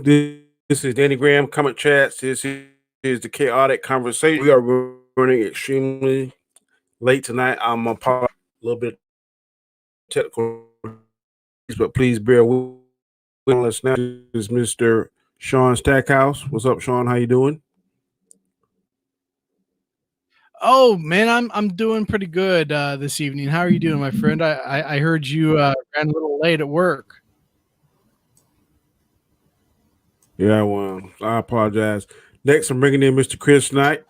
This is Danny Graham, Comment Chats. This is the Chaotic Conversation. We are running extremely late tonight. I'm a little bit technical, but please bear with us now. This is Mr. Sean Stackhouse. What's up, Sean? How you doing? Oh man, I'm doing pretty good this evening. How are you doing, my friend? I heard you ran a little late at work. Yeah, well, I apologize. Next, I'm bringing in Mr. Chris Knight.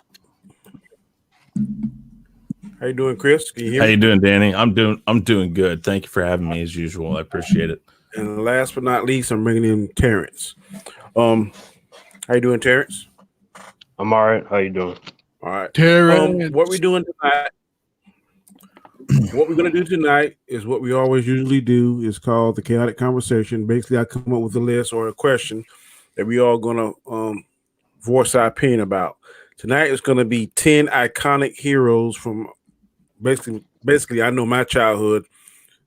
How you doing, Chris? Can you hear How me? you doing, Danny? I'm doing good. Thank you for having me as usual. I appreciate it. And last but not least, I'm bringing in Terrence. How you doing, Terrence? I'm all right. How you doing? All right. Terrence. What we're doing tonight, what we're going to do tonight is what we always usually do. Is called the Chaotic Conversation. Basically, I come up with a list or a question that we all going to voice our opinion about. Tonight is going to be 10 iconic heroes from basically. I know my childhood.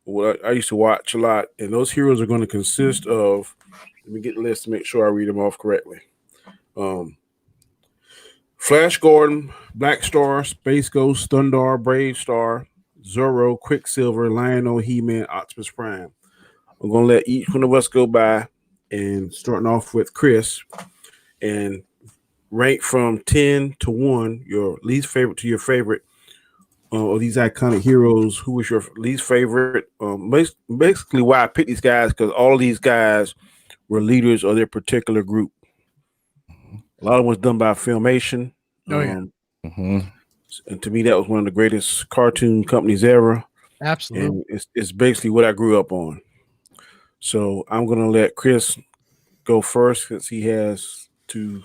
What I used to watch a lot, and those heroes are going to consist of. Let me get the list to make sure I read them off correctly. Flash Gordon, Black Star, Space Ghost, Thundar, Brave Star, Zorro, Quicksilver, Lion-O, He-Man, Optimus Prime. I'm going to let each one of us go by and starting off with Chris and rank from 10 to 1, your least favorite to your favorite of these iconic heroes. Who was your least favorite? Basically, why I picked these guys, because all of these guys were leaders of their particular group. A lot of it was done by Filmation. Oh, yeah. And to me, that was one of the greatest cartoon companies ever. Absolutely. And it's basically what I grew up on. So I'm going to let Chris go first, since he has to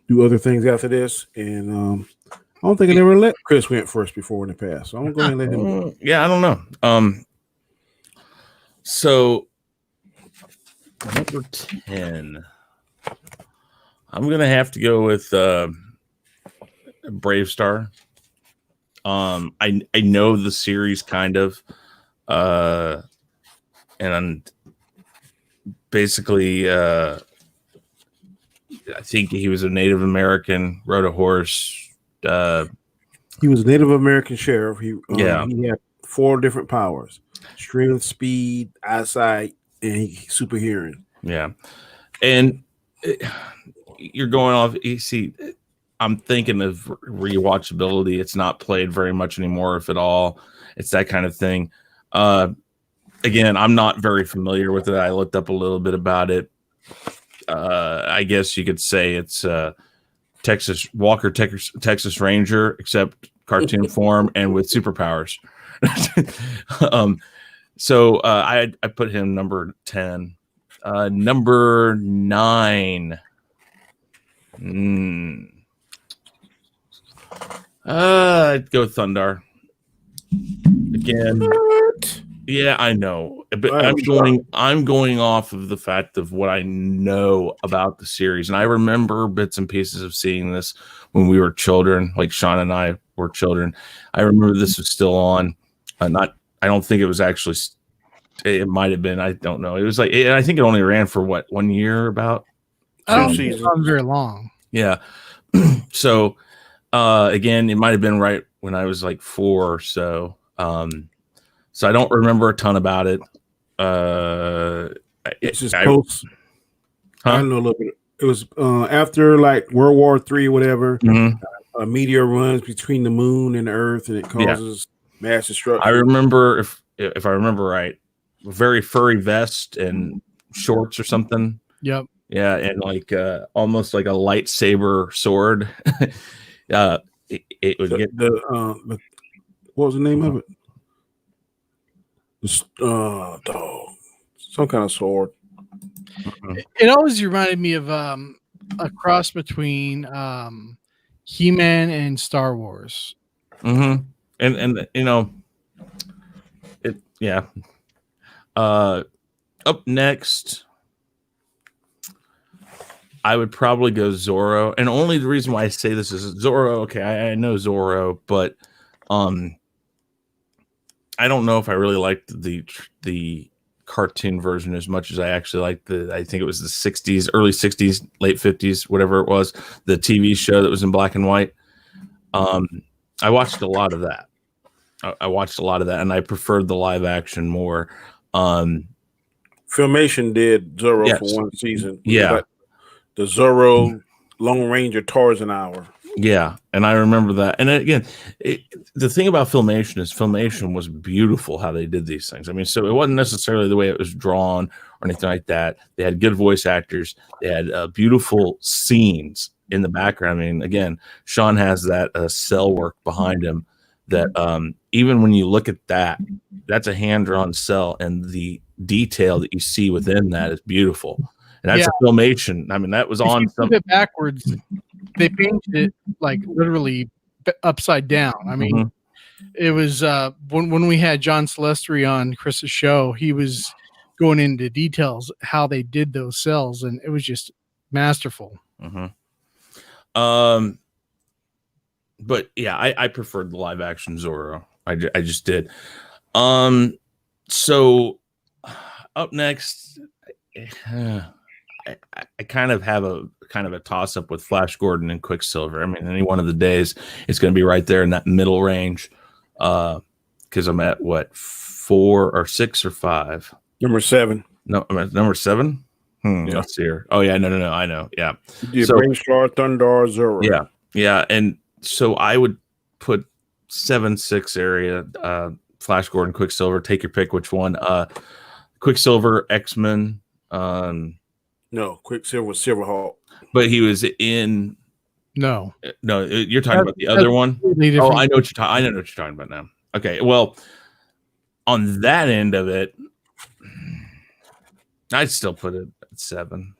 do other things after this. And I don't think I ever let Chris went first before in the past. So I'm going to let him go. Yeah, I don't know. So number 10. I'm gonna have to go with Brave Star. I know the series kind of, and basically, I think he was a Native American, rode a horse. He was a Native American sheriff. He Yeah. He had 4 different powers: strength, speed, eyesight, and super hearing. Yeah, and you're going off. You see, I'm thinking of rewatchability. It's not played very much anymore, if at all. It's that kind of thing. Again, I'm not very familiar with it. I looked up a little bit about it. I guess you could say it's Texas Ranger, except cartoon form and with superpowers. So I put him number 10. Number 9. I'd go Thundar again. What? Yeah, I know, but I'm going off of the fact of what I know about the series, and I remember bits and pieces of seeing this when we were children, like Sean and I were children. I remember this was still on. I don't think it was actually. It might have been. I don't know. It was like I think it only ran for 1 year about. I don't think it was very long. Yeah. So again, it might have been right when I was like 4 or so. So I don't remember a ton about it. It's just post. I don't know a little bit. It was after like World War III or whatever. A meteor runs between the moon and the Earth, and it causes mass destruction. I remember, if I remember right, a very furry vest and shorts or something. Yep. Yeah, and like almost like a lightsaber sword. It would get what was the name of it? Dog. Some kind of sword. It always reminded me of a cross between He-Man and Star Wars. And you know, it. Yeah. Up next, I would probably go Zorro, and only the reason why I say this is Zorro. Okay, I know Zorro, but I don't know if I really liked the cartoon version as much as I actually liked I think it was the 60s, early 60s, late 50s, whatever it was, the TV show that was in black and white. I watched a lot of that. I watched a lot of that, and I preferred the live action more. Filmation did Zorro for one season. Like the Zorro Lone Ranger Tarzan hour. Yeah, and I remember that. And again, the thing about Filmation was beautiful how they did these things. I mean, so it wasn't necessarily the way it was drawn or anything like that. They had good voice actors. They had beautiful scenes in the background. I mean, again, Sean has that cell work behind him that even when you look at that, that's a hand-drawn cell, and the detail that you see within that is beautiful. And that's a Filmation. I mean, that was on some it backwards. They painted it like literally upside down. I mean, it was when we had John Celestri on Chris's show, he was going into details how they did those cells, and it was just masterful. But yeah, I preferred the live action Zorro. I just did. So up next, I kind of have a toss up with Flash Gordon and Quicksilver. I mean, any one of the days, it's going to be right there in that middle range. Because I'm at what, 4 or 6 or 5? Number 7. No, I'm at number 7. Let's see here. Oh yeah, no, I know. Yeah. Brainstar, Thundar, Zorro. Yeah, and so I would put 7-6 area. Flash Gordon, Quicksilver. Take your pick. Which one? Quicksilver, X-Men. No, Quicksilver was Silverhawk. But he was in. No, you're talking about the other one. Oh, I know what you're talking about now. Okay, well, on that end of it, I'd still put it at 7.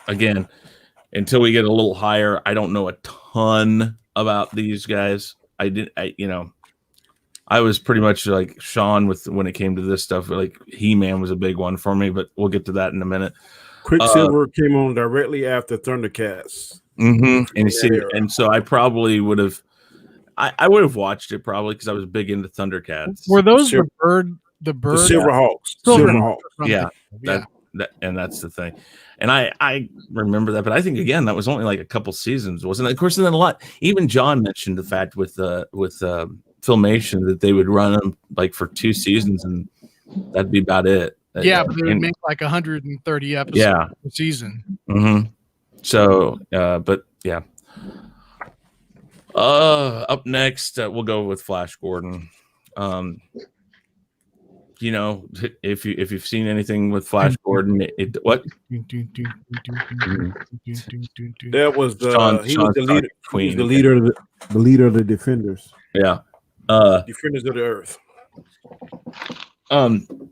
Again, until we get a little higher, I don't know a ton about these guys. I was pretty much like Sean when it came to this stuff. Like He-Man was a big one for me, but we'll get to that in a minute. Quicksilver came on directly after Thundercats. And you see, and so I probably would have, I would have watched it probably because I was big into Thundercats. Were those the bird? The Silverhawks. Silverhawks. Yeah. And that's the thing. And I remember that, but I think again that was only like a couple seasons, wasn't it? Of course, and then a lot. Even John mentioned the fact with Filmation that they would run them like for 2 seasons, and that'd be about it. Yeah, but they would make like 130 episodes per season. So, but yeah. Up next, we'll go with Flash Gordon. If you've seen anything with Flash Gordon, what? That was he was the leader. Queen. He was the leader of the Defenders. Yeah. Defenders of the Earth.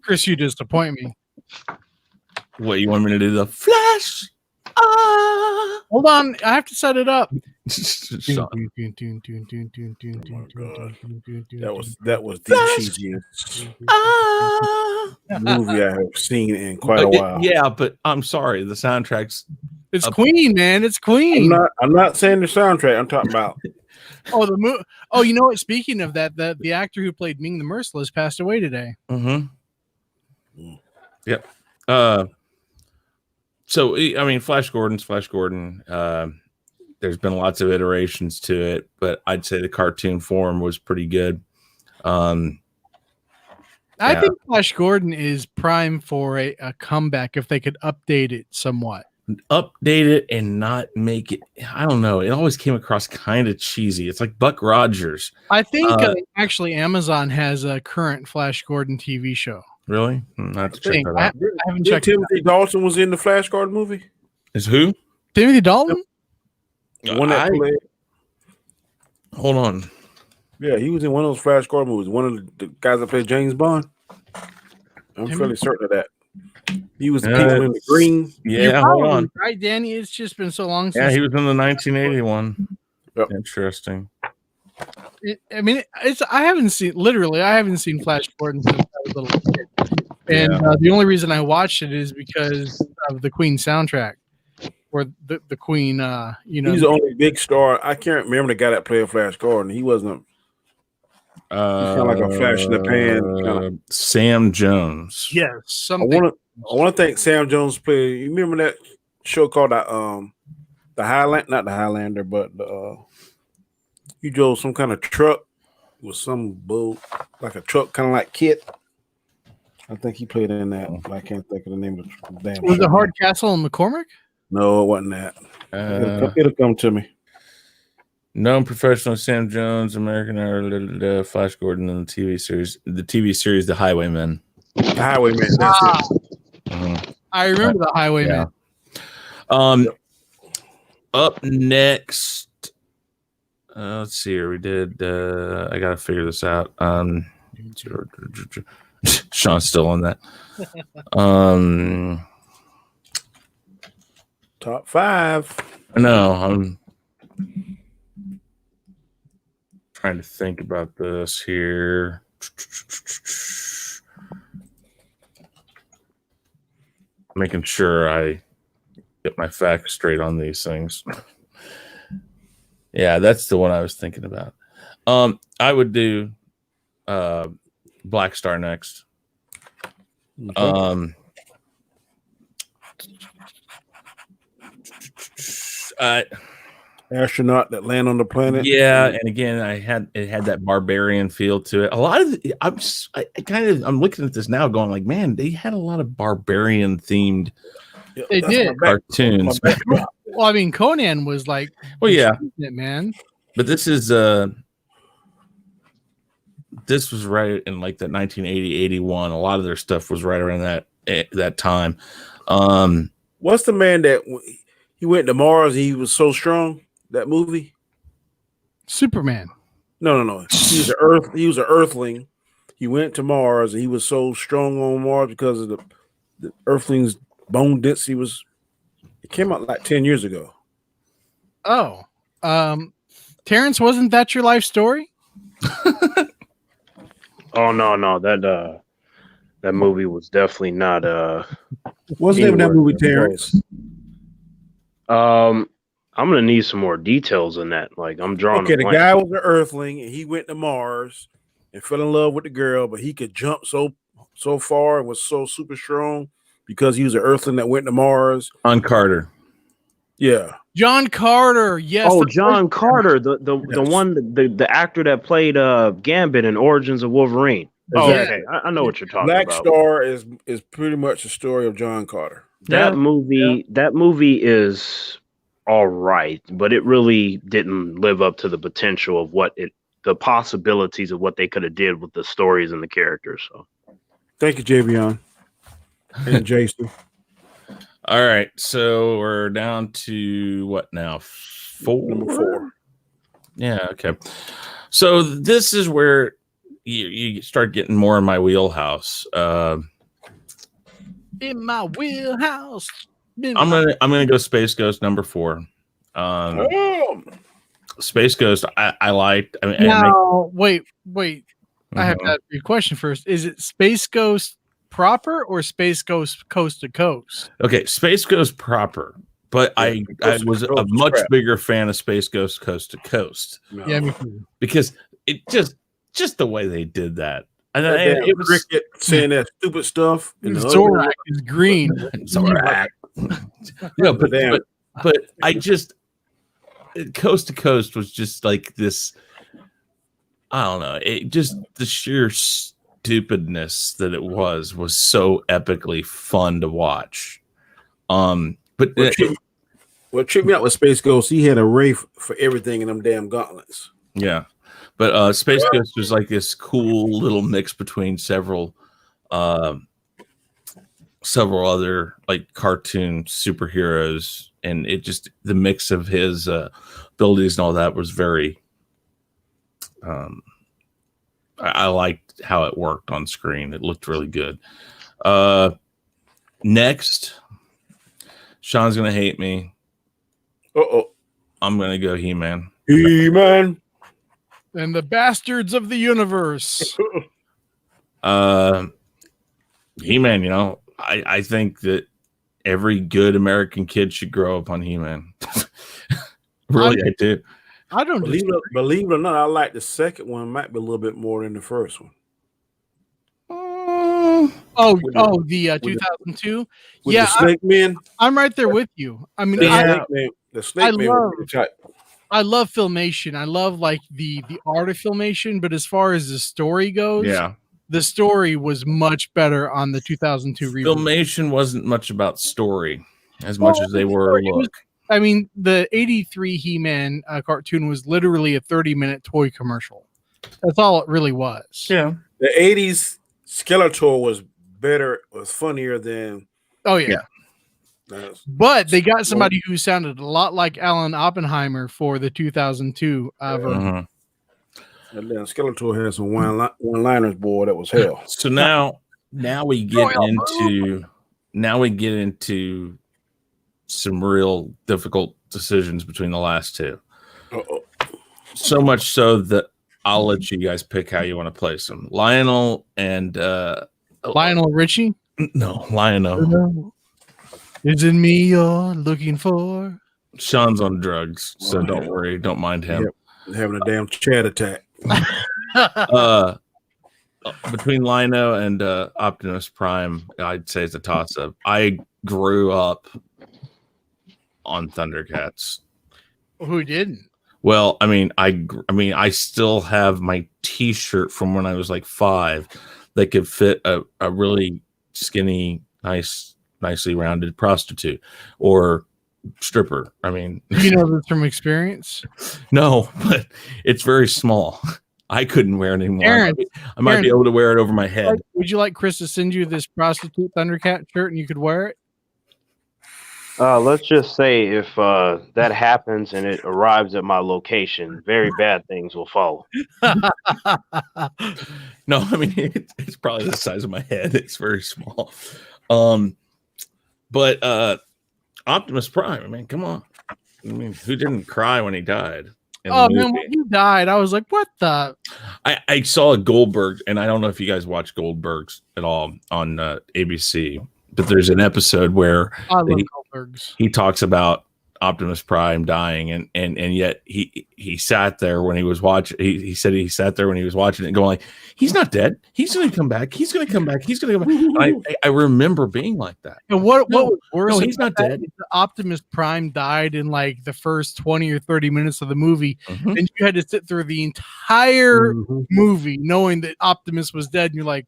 Chris, you disappoint me. What, you want me to do the Flash? Hold on, I have to set it up. That was the cheesiest movie I have seen in quite a while. Yeah, but I'm sorry, the soundtrack's Queen, man. It's Queen. I'm not saying the soundtrack. I'm talking about. The movie. Oh, you know what? Speaking of that, the actor who played Ming the Merciless passed away today. Yep. So I mean, Flash Gordon's Flash Gordon. There's been lots of iterations to it, but I'd say the cartoon form was pretty good. I think Flash Gordon is prime for a comeback if they could update it somewhat. Update it and not make it. I don't know. It always came across kind of cheesy. It's like Buck Rogers. I think actually Amazon has a current Flash Gordon TV show. Really? Not to check that out. I haven't checked. Timothy Dalton was in the Flash Gordon movie. Is who? Timothy Dalton? The one that played. Hold on. Yeah, he was in one of those Flash Gordon movies. One of the guys that played James Bond. I'm fairly certain of that. He was the people in the green. Yeah, hold on. Right, Danny? It's just been so long since. Yeah, he was in the 1981. Yep. Interesting. I haven't seen Flash Gordon since I was a little kid. And the only reason I watched it is because of the Queen soundtrack. Or the Queen, He's the only big star. I can't remember the guy that played Flash Gordon. He wasn't. He's kind of like a flash in the pan kind of. Sam Jones. Yes, I something. want to thank Sam Jones played. You remember that show called the Highland, not the Highlander, but he drove some kind of truck with some bull, like a truck, kind of like Kit. I think he played in that, but I can't think of the name of the damn Was show. it Hardcastle and McCormick? No, it wasn't that. It'll come to me. Known professional Sam Jones, American Idol, Flash Gordon in the TV series. The TV series, The Highwaymen. The Highwayman. That's it. Mm-hmm. I remember the Highwayman. Yeah. Up next, let's see here. We did. I gotta figure this out. Sean's still on that. Top 5. No, I'm trying to think about this here. Making sure I get my facts straight on these things. Yeah, that's the one I was thinking about. I would do Black Star next. Okay. Astronaut that land on the planet. Yeah, and again, it had that barbarian feel to it. A lot of I'm looking at this now, going like, man, they had a lot of barbarian themed. They did cartoons. Well, I mean, Conan was like, well, yeah, it, man. But this was right in like that 1980, 81. A lot of their stuff was right around that time. What's the man that he went to Mars and he was so strong? That movie? Superman. No. He was an Earthling. He went to Mars and he was so strong on Mars because of the Earthling's bone density was. It came out like 10 years ago. Oh, Terrence, wasn't that your life story? Oh no, that movie was definitely not What's the name of that movie, Terrence? I'm gonna need some more details on that. Like I'm drawing. Okay, the guy was an Earthling and he went to Mars and fell in love with the girl, but he could jump so far and was so super strong because he was an Earthling that went to Mars. On Carter. Yeah. John Carter, yes. Oh, John Carter, the one, the actor that played Gambit in Origins of Wolverine. Oh, Exactly. okay, I know what you're talking Black about. Star is pretty much the story of John Carter. That movie is all right, but it really didn't live up to the potential of the possibilities of what they could have did with the stories and the characters. So, thank you, Javion and Jason. All right, so we're down to what now? 4? Number 4. Yeah, okay. So this is where you start getting more in my wheelhouse. In my wheelhouse. I'm gonna go Space Ghost number 4. Space Ghost, I liked. I mean, now, wait. I have to ask you a question first. Is it Space Ghost proper or Space Ghost Coast to Coast? Okay, Space Ghost proper, but I was a much bigger fan of Space Ghost Coast to Coast. No. Yeah, me too. Because it just the way they did that. And it was Cricket saying that stupid stuff. Zorak is green. Zorak. No, but I just Coast to Coast was just like this. I don't know. It just the sheer stupidness that it was so epically fun to watch. But what tripped me out with Space Ghost, he had a ray for everything in them damn gauntlets. Yeah. But Space Ghost was like this cool little mix between several other like cartoon superheroes, and it just the mix of his abilities and all that was very I liked how it worked on screen. It looked really good. Next, Sean's gonna hate me. I'm gonna go He-Man. He-Man. And the bastards of the universe. He-Man, I think that every good American kid should grow up on He-Man. Really, I do. I don't disagree. Believe it or not, I like the second one might be a little bit more than the first one. The 2002. With Yeah, the Snake Men. I'm right there with you. I mean, The Snake Man was pretty tight. I love filmation. I love like the art of filmation, but as far as the story goes, Yeah. the story was much better on the 2002 reboot. Filmation wasn't much about story as much as they were look. I mean, the 83 He-Man cartoon was literally a 30-minute toy commercial. That's all it really was. Yeah. The 80s Skeletor was funnier than. Oh, yeah. But they got somebody who sounded a lot like Alan Oppenheimer for the 2002 version. And then Skeletor had some one-liners, boy, that was hell. So now we get into some real difficult decisions between the last two. Uh-oh. So much so that I'll let you guys pick how you want to place them. Lionel and Lionel Richie? No, Lionel. Is it me you're looking for? Sean's on drugs, so don't worry, don't mind him. Yep. Having a damn chat attack. Between Lino and Optimus Prime, I'd say it's a toss-up. I grew up on Thundercats. Who didn't? Well, I still have my T-shirt from when I was like 5 that could fit a really skinny, nicely rounded prostitute or stripper. I mean, you know this from experience? No, but it's very small. I couldn't wear it anymore. Aaron, I might be able to wear it over my head. Would you like Chris to send you this prostitute Thundercat shirt and you could wear it? Let's just say if that happens and it arrives at my location, very bad things will follow. No, I mean it's probably the size of my head. It's very small. But Optimus Prime, I mean, come on. I mean, who didn't cry when he died? Oh man, when he died, I was like, "What the?" I saw a Goldberg, and I don't know if you guys watch Goldbergs at all on ABC, but there's an episode where I love Goldbergs. He talks about Optimus Prime dying, and yet he sat there when he was watching. He said he sat there when he was watching it, going like, "He's not dead. He's going to come back. He's going to come back. He's going to come back." I remember being like that. And what was worse? No, he's not dead. Optimus Prime died in like the first 20 or 30 minutes of the movie, and you had to sit through the entire movie knowing that Optimus was dead, and you're like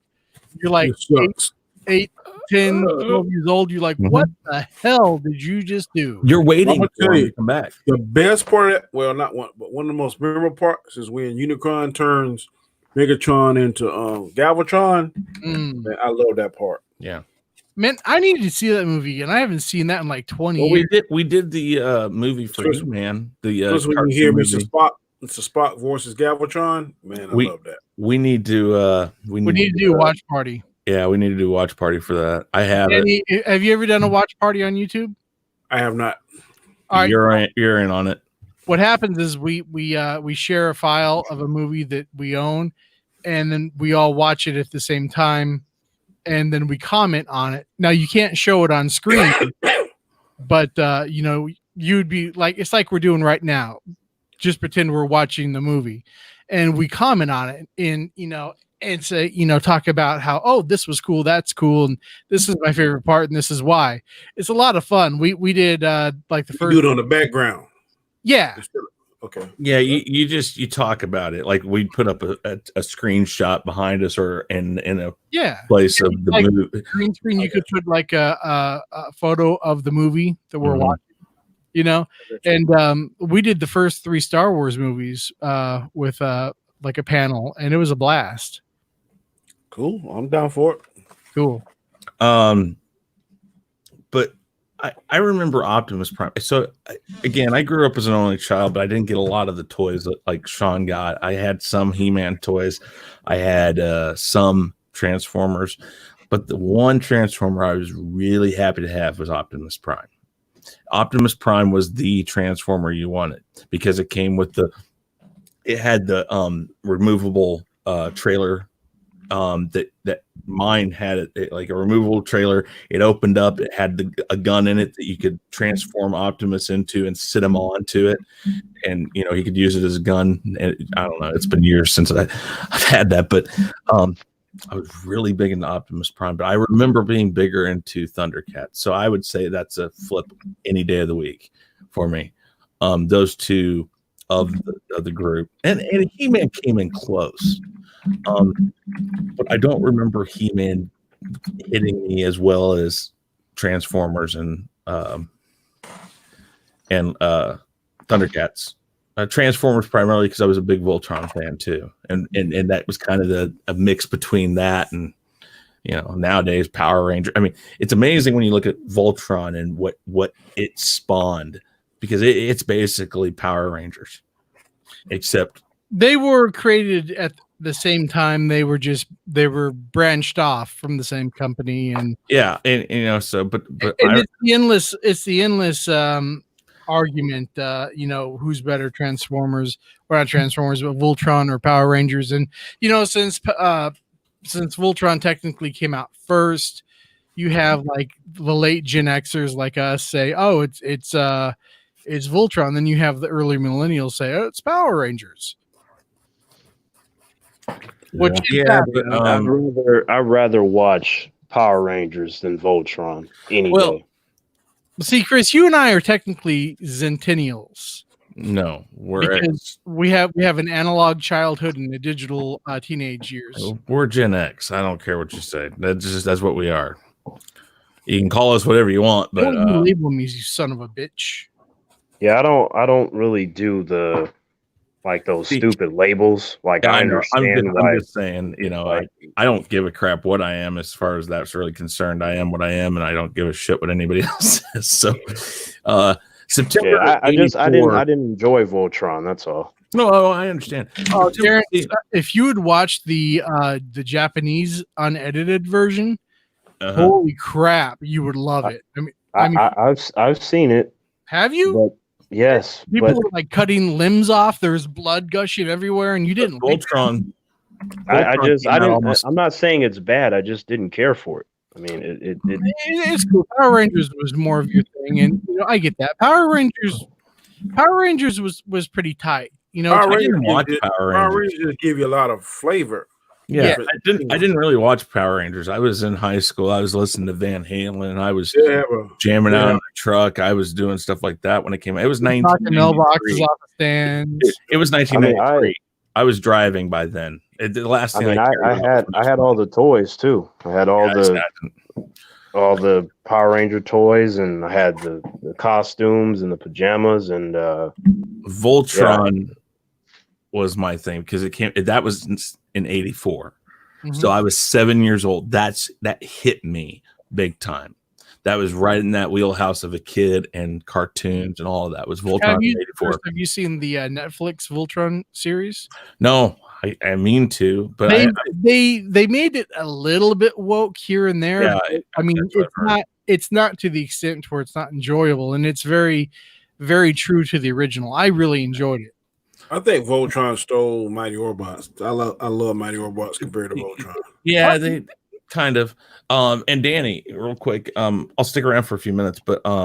8, 10, 12 years old. You're like, what the hell did you just do? You're waiting for him to come back. The best part of that, well, not one, but one of the most memorable parts is when Unicron turns Megatron into Galvatron. Man, I love that part. Yeah. Man, I needed to see that movie, and I haven't seen that in like 20 years. We did the movie for He-Man. The when you hear Mr. Spock voices Galvatron, man, I love that. We need to we need to do a watch party. Yeah, we need to do a watch party for that. I have it. Have you ever done a watch party on YouTube? I have not. All right, you're in on it. What happens is we share a file of a movie that we own, and then we all watch it at the same time, and then we comment on it. Now you can't show it on screen, but you'd be like, it's like we're doing right now. Just pretend we're watching the movie, and we comment on it, and say, talk about how, oh, this was cool, that's cool, and this is my favorite part, and this is why. It's a lot of fun. We did like the first. You do it on the background. Yeah. Okay. Yeah, you talk about it, like we'd put up a screenshot behind us or in a place of the like movie. Green screen, you could put like a photo of the movie that we're watching, and we did the first 3 Star Wars movies with like a panel, and it was a blast. Cool. I'm down for it. Cool. But I remember Optimus Prime. So again, I grew up as an only child, but I didn't get a lot of the toys that like Sean got. I had some He-Man toys. I had some Transformers, but the one Transformer I was really happy to have was Optimus Prime. Optimus Prime was the Transformer you wanted because it came with it had the removable trailer that mine had it like a removable trailer. It opened up. It had a gun in it that you could transform Optimus into and sit him onto it, and he could use it as a gun. And I don't know. It's been years since I've had that, but I was really big into Optimus Prime. But I remember being bigger into Thundercats. So I would say that's a flip any day of the week for me. Those two of the group, and He-Man came in close. But I don't remember He-Man hitting me as well as Transformers and Thundercats. Transformers primarily because I was a big Voltron fan too, and that was kind of a mix between that and nowadays Power Ranger. I mean, it's amazing when you look at Voltron and what it spawned, because it's basically Power Rangers, except they were created at the same time. They were branched off from the same company, and but it's the endless argument, who's better, Transformers, or not Transformers, but Voltron or Power Rangers. And since Voltron technically came out first, you have like the late Gen Xers like us say, oh, it's Voltron. Then you have the early millennials say, oh, it's Power Rangers. I'd rather watch Power Rangers than Voltron any day. See, Chris, you and I are technically Zentennials. No, we have an analog childhood and a digital teenage years. We're Gen X. I don't care what you say. That's what we are. You can call us whatever you want, but don't label me, you son of a bitch. Yeah, I don't really do the those stupid labels. I understand. I'm just saying, I don't give a crap what I am as far as that's really concerned. I am what I am, and I don't give a shit what anybody else says. So, September. Yeah, I didn't enjoy Voltron. That's all. No, I understand. Darren, if you would watch the Japanese unedited version, holy crap, you would love it. I've seen it. Have you? But yes, people were like cutting limbs off. There's blood gushing everywhere, and you didn't. Voltron. I'm not saying it's bad. I just didn't care for it. I mean, it's cool. Power Rangers was more of your thing, and I get that. Power Rangers was pretty tight. Power Rangers give you a lot of flavor. Yeah, I didn't really watch Power Rangers. I was in high school. I was listening to Van Halen. I was jamming out in the truck. I was doing stuff like that when it came out. It was 1993. It was 1993. I was driving by then. The last thing I had all the toys too. I had all the Power Ranger toys, and I had the costumes and the pajamas, and Voltron was my thing because that was in 84. So I was 7 years old. That hit me big time. That was right in that wheelhouse of a kid and cartoons and all of that was Voltron. In 84. Have you seen the Netflix Voltron series? No, I mean to, but they made it a little bit woke here and there. Yeah, it's not to the extent where it's not enjoyable, and it's very, very true to the original. I really enjoyed it. I think Voltron stole Mighty Orbots. I love Mighty Orbots compared to Voltron. Yeah, they kind of. And Danny, real quick, I'll stick around for a few minutes, but I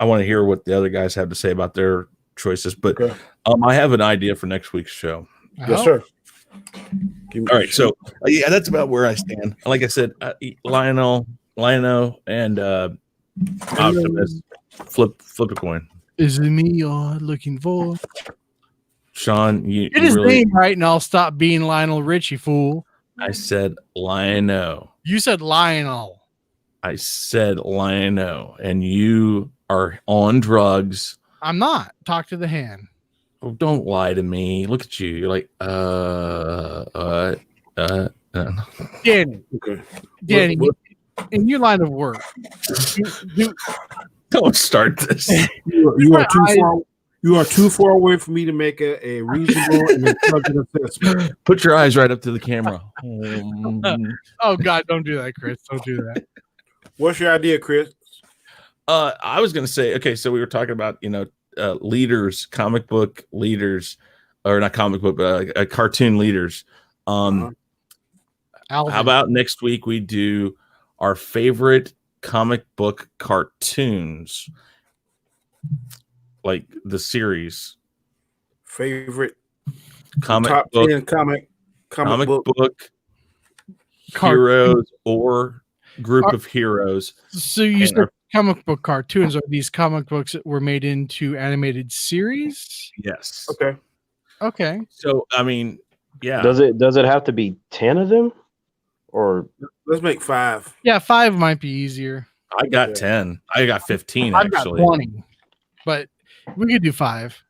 want to hear what the other guys have to say about their choices. But I have an idea for next week's show. Yes, sir. All right, so that's about where I stand. Like I said, Lionel, and Optimus. Flip a coin. Is it me you're looking for? Sean, get his name right, and I'll stop being Lionel Richie, fool. I said Lionel. You said Lionel. I said Lionel, and you are on drugs. I'm not. Talk to the hand. Oh, don't lie to me. Look at you. You're like, Danny. Okay. Danny, in your line of work, don't start this. You are too far away for me to make a reasonable and intelligent assessment. Put your eyes right up to the camera. Oh God, don't do that, Chris. Don't do that. What's your idea, Chris? I was going to say, okay, so we were talking about, leaders, comic book leaders, or not comic book, but cartoon leaders. Alvin. How about next week we do our favorite comic book cartoons, like the series. Favorite Comic top book, 10 comic book heroes or group of heroes. So you said comic book cartoons. Are these comic books that were made into animated series? Yes. Okay. So I mean, yeah. Does it have to be 10 of them? Or let's make 5. Yeah, 5 might be easier. I got 10. I got 15 I've actually. got 20. But we could do 5.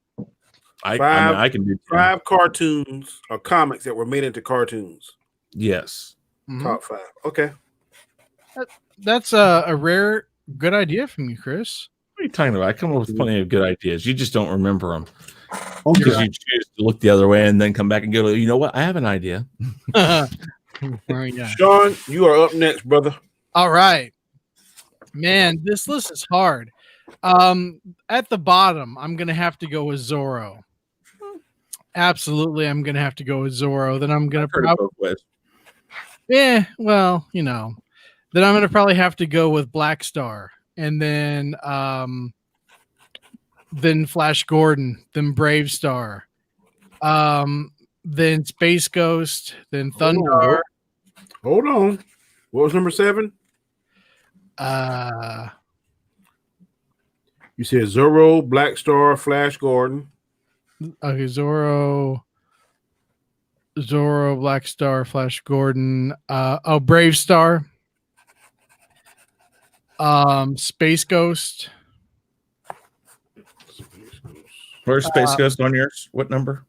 I mean, I can do 5 cartoons or comics that were made into cartoons. Yes. Mhm. Top 5. Okay. That's a rare good idea from you, Chris. What are you talking about? I come up with plenty of good ideas. You just don't remember them Okay. because you choose to look the other way and then come back and go, you know what? I have an idea. Yeah. Sean, you are up next, brother. All right. Man, this list is hard. At the bottom, I'm going to have to go with Zorro. Absolutely, I'm going to have to go with Zorro. Then I'm going to yeah, well, you know. Then I'm going to probably have to go with Black Star. And then Flash Gordon, then Brave Star. Then Space Ghost, then Thundar. Hold on. What was number 7? You said Zorro, Black Star, Flash Gordon. Okay, Zorro, Black Star, Flash Gordon. Brave Star. Space Ghost. Where's Space Ghost on yours? What number?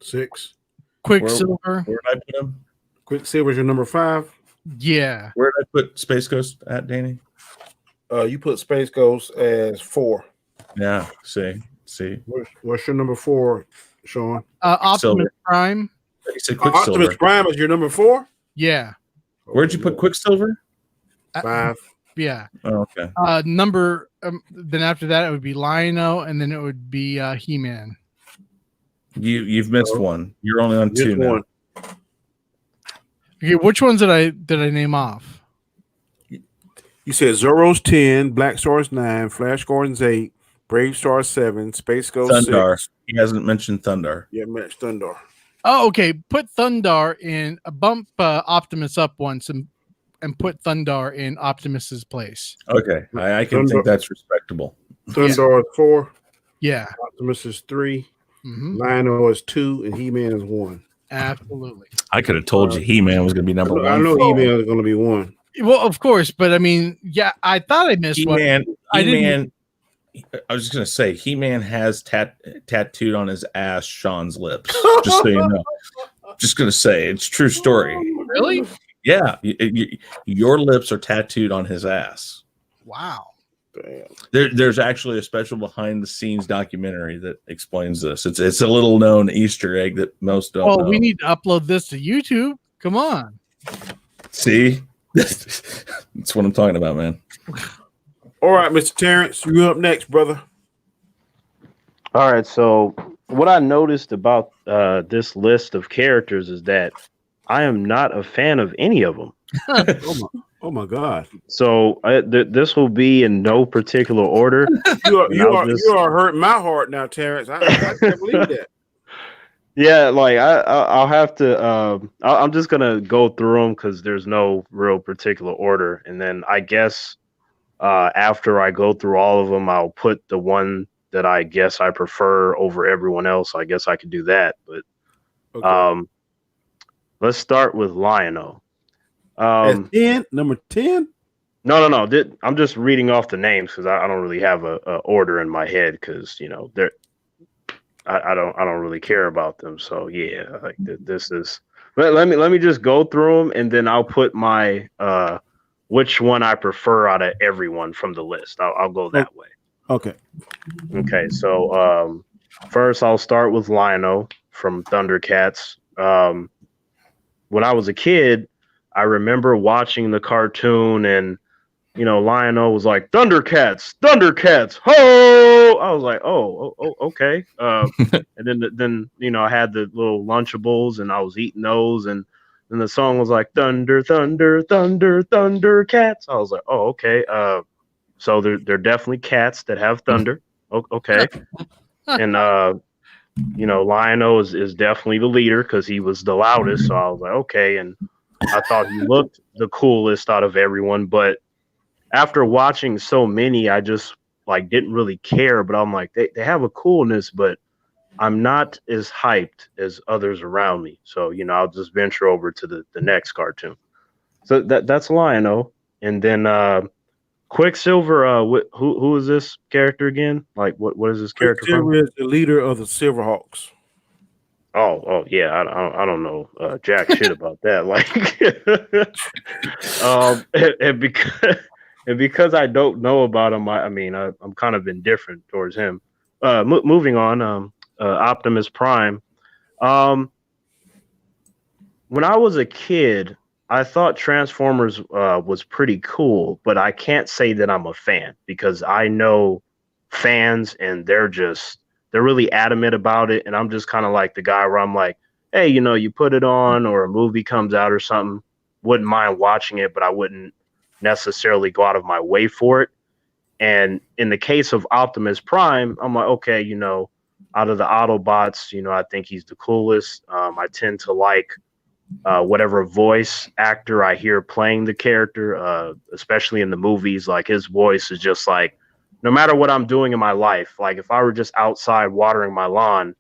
6. Quicksilver. Where did I put him? Quicksilver's your number 5. Yeah. Where did I put Space Ghost at, Danny? You put Space Ghost as 4. Yeah. See. What's your number 4, Sean? Optimus Prime. You said Quicksilver. Optimus Prime is your number 4? Yeah. Where'd you put Quicksilver? 5. Yeah. Oh, okay. Then after that it would be Lion-O, and then it would be He-Man. You've missed one. You're only on 2 now. Okay, which ones did I name off? You said Zorro's 10, Black Star's 9, Flash Gordon's 8, Brave Star 7, Space Ghost Thundar. 6. He hasn't mentioned Thundar. Yeah, match Thundar. Oh, okay. Put Thundar in bump Optimus up once and put Thundar in Optimus's place. Okay, I can think that's respectable. Thundar is 4. Yeah. Optimus is 3. Mm-hmm. Lion-O is 2, and He-Man is 1. Absolutely. I could have told you He-Man was going to be number 1. I know He-Man is going to be 1. Well, of course, but I mean, yeah, I thought I missed He-Man, one. He-Man. I was just going to say, He-Man has tattooed on his ass Sean's lips. Just so you know. Just going to say, it's a true story. Really? Yeah. Your lips are tattooed on his ass. Wow. Damn. There's actually a special behind-the-scenes documentary that explains this. It's a little-known Easter egg that most don't know. We need to upload this to YouTube. Come on. See? That's what I'm talking about, man. All right, Mr. Terrence, you up next, brother. All right, so what I noticed about this list of characters is that I am not a fan of any of them. Oh my God! So this will be in no particular order. You are hurting my heart now, Terrence. I can't believe that. Yeah, like I'll have to. I'm just gonna go through them because there's no real particular order, and then I guess after I go through all of them, I'll put the one that I guess I prefer over everyone else. I guess I could do that, but Okay. Let's start with Lion-O. Number 10? No. I'm just reading off the names because I don't really have a order in my head because they're. I don't really care about them. So yeah, like this is. Let me just go through them and then I'll put my which one I prefer out of everyone from the list. I'll go that way. Okay. Okay. So first I'll start with Lion-O from Thundercats. When I was a kid, I remember watching the cartoon and Lion-O was like, Thundercats, ho! I was like, oh, okay. And then I had the little Lunchables and I was eating those. And, And the song was like thunder, thunder, thunder, thunder, cats. I was like, oh, okay. So they're definitely cats that have thunder. Okay. And Lionel is definitely the leader because he was the loudest. So I was like, okay. And I thought he looked the coolest out of everyone. But after watching so many, I just like didn't really care. But I'm like, they have a coolness, but I'm not as hyped as others around me. So, I'll just venture over to the next cartoon. So that's Lionel. And then Quicksilver, who is this character again? Like what is this character Quicksilver from? is the leader of the Silverhawks. Oh yeah, I don't know jack shit about that. Like and because I don't know about him, I'm kind of indifferent towards him. Moving on, Optimus Prime. When I was a kid, I thought Transformers was pretty cool, but I can't say that I'm a fan because I know fans and they're really adamant about it. And I'm just kind of like the guy where I'm like, hey, you put it on or a movie comes out or something, wouldn't mind watching it, but I wouldn't necessarily go out of my way for it. And in the case of Optimus Prime, I'm like, okay, out of the Autobots, I think he's the coolest. I tend to like whatever voice actor I hear playing the character, especially in the movies. Like his voice is just like, no matter what I'm doing in my life, like if I were just outside watering my lawn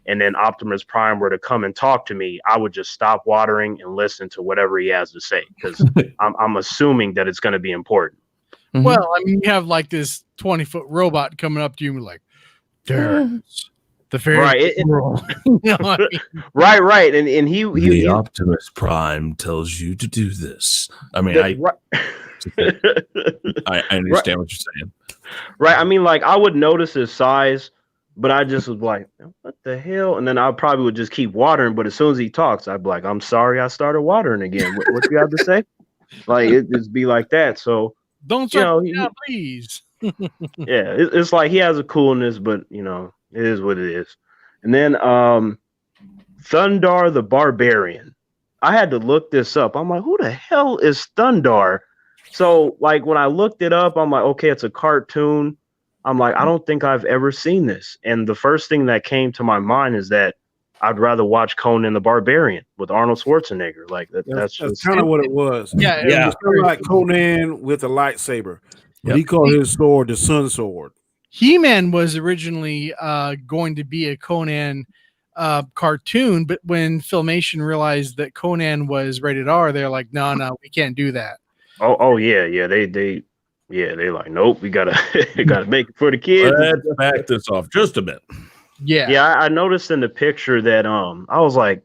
and then Optimus Prime were to come and talk to me, I would just stop watering and listen to whatever he has to say because I'm assuming that it's going to be important. Mm-hmm. Well, I mean, you have like this 20-foot robot coming up to you and like, there's the fairy right. Right. And he the Optimus Prime tells you to do this. I mean, I understand what you're saying. Right. I mean, like I would notice his size, but I just was like, what the hell? And then I probably would just keep watering. But as soon as he talks, I'd be like, I'm sorry, I started watering again. What you have to say? Like it just be like that. So don't start, please. Yeah, it's like he has a coolness, but it is what it is. And then Thundar the Barbarian. I had to look this up. I'm like, who the hell is Thundar? So like when I looked it up, I'm like, okay, it's a cartoon. I'm like, I don't think I've ever seen this. And the first thing that came to my mind is that I'd rather watch Conan the Barbarian with Arnold Schwarzenegger. Like that's kind of what it was. Yeah. It's kind of like Conan with a lightsaber. But he called his sword the Sun Sword. He-Man was originally going to be a Conan cartoon, but when Filmation realized that Conan was rated R, they're like, no, we can't do that. Oh yeah. They like, nope, we gotta make it for the kids. Let's back this off just a bit. Yeah. I noticed in the picture that I was like,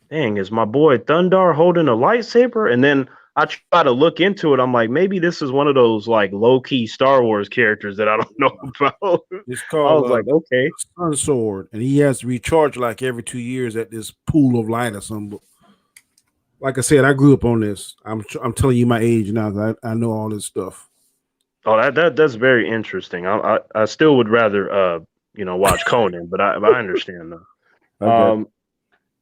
dang, is my boy Thundar holding a lightsaber? And then I try to look into it. I'm like, maybe this is one of those like low key Star Wars characters that I don't know about. It's called. I was like, okay, Sun Sword, and he has to recharge like every 2 years at this pool of light or something. Like I said, I grew up on this. I'm telling you my age now because I know all this stuff. Oh, that's very interesting. I still would rather watch Conan, but I understand though. Okay.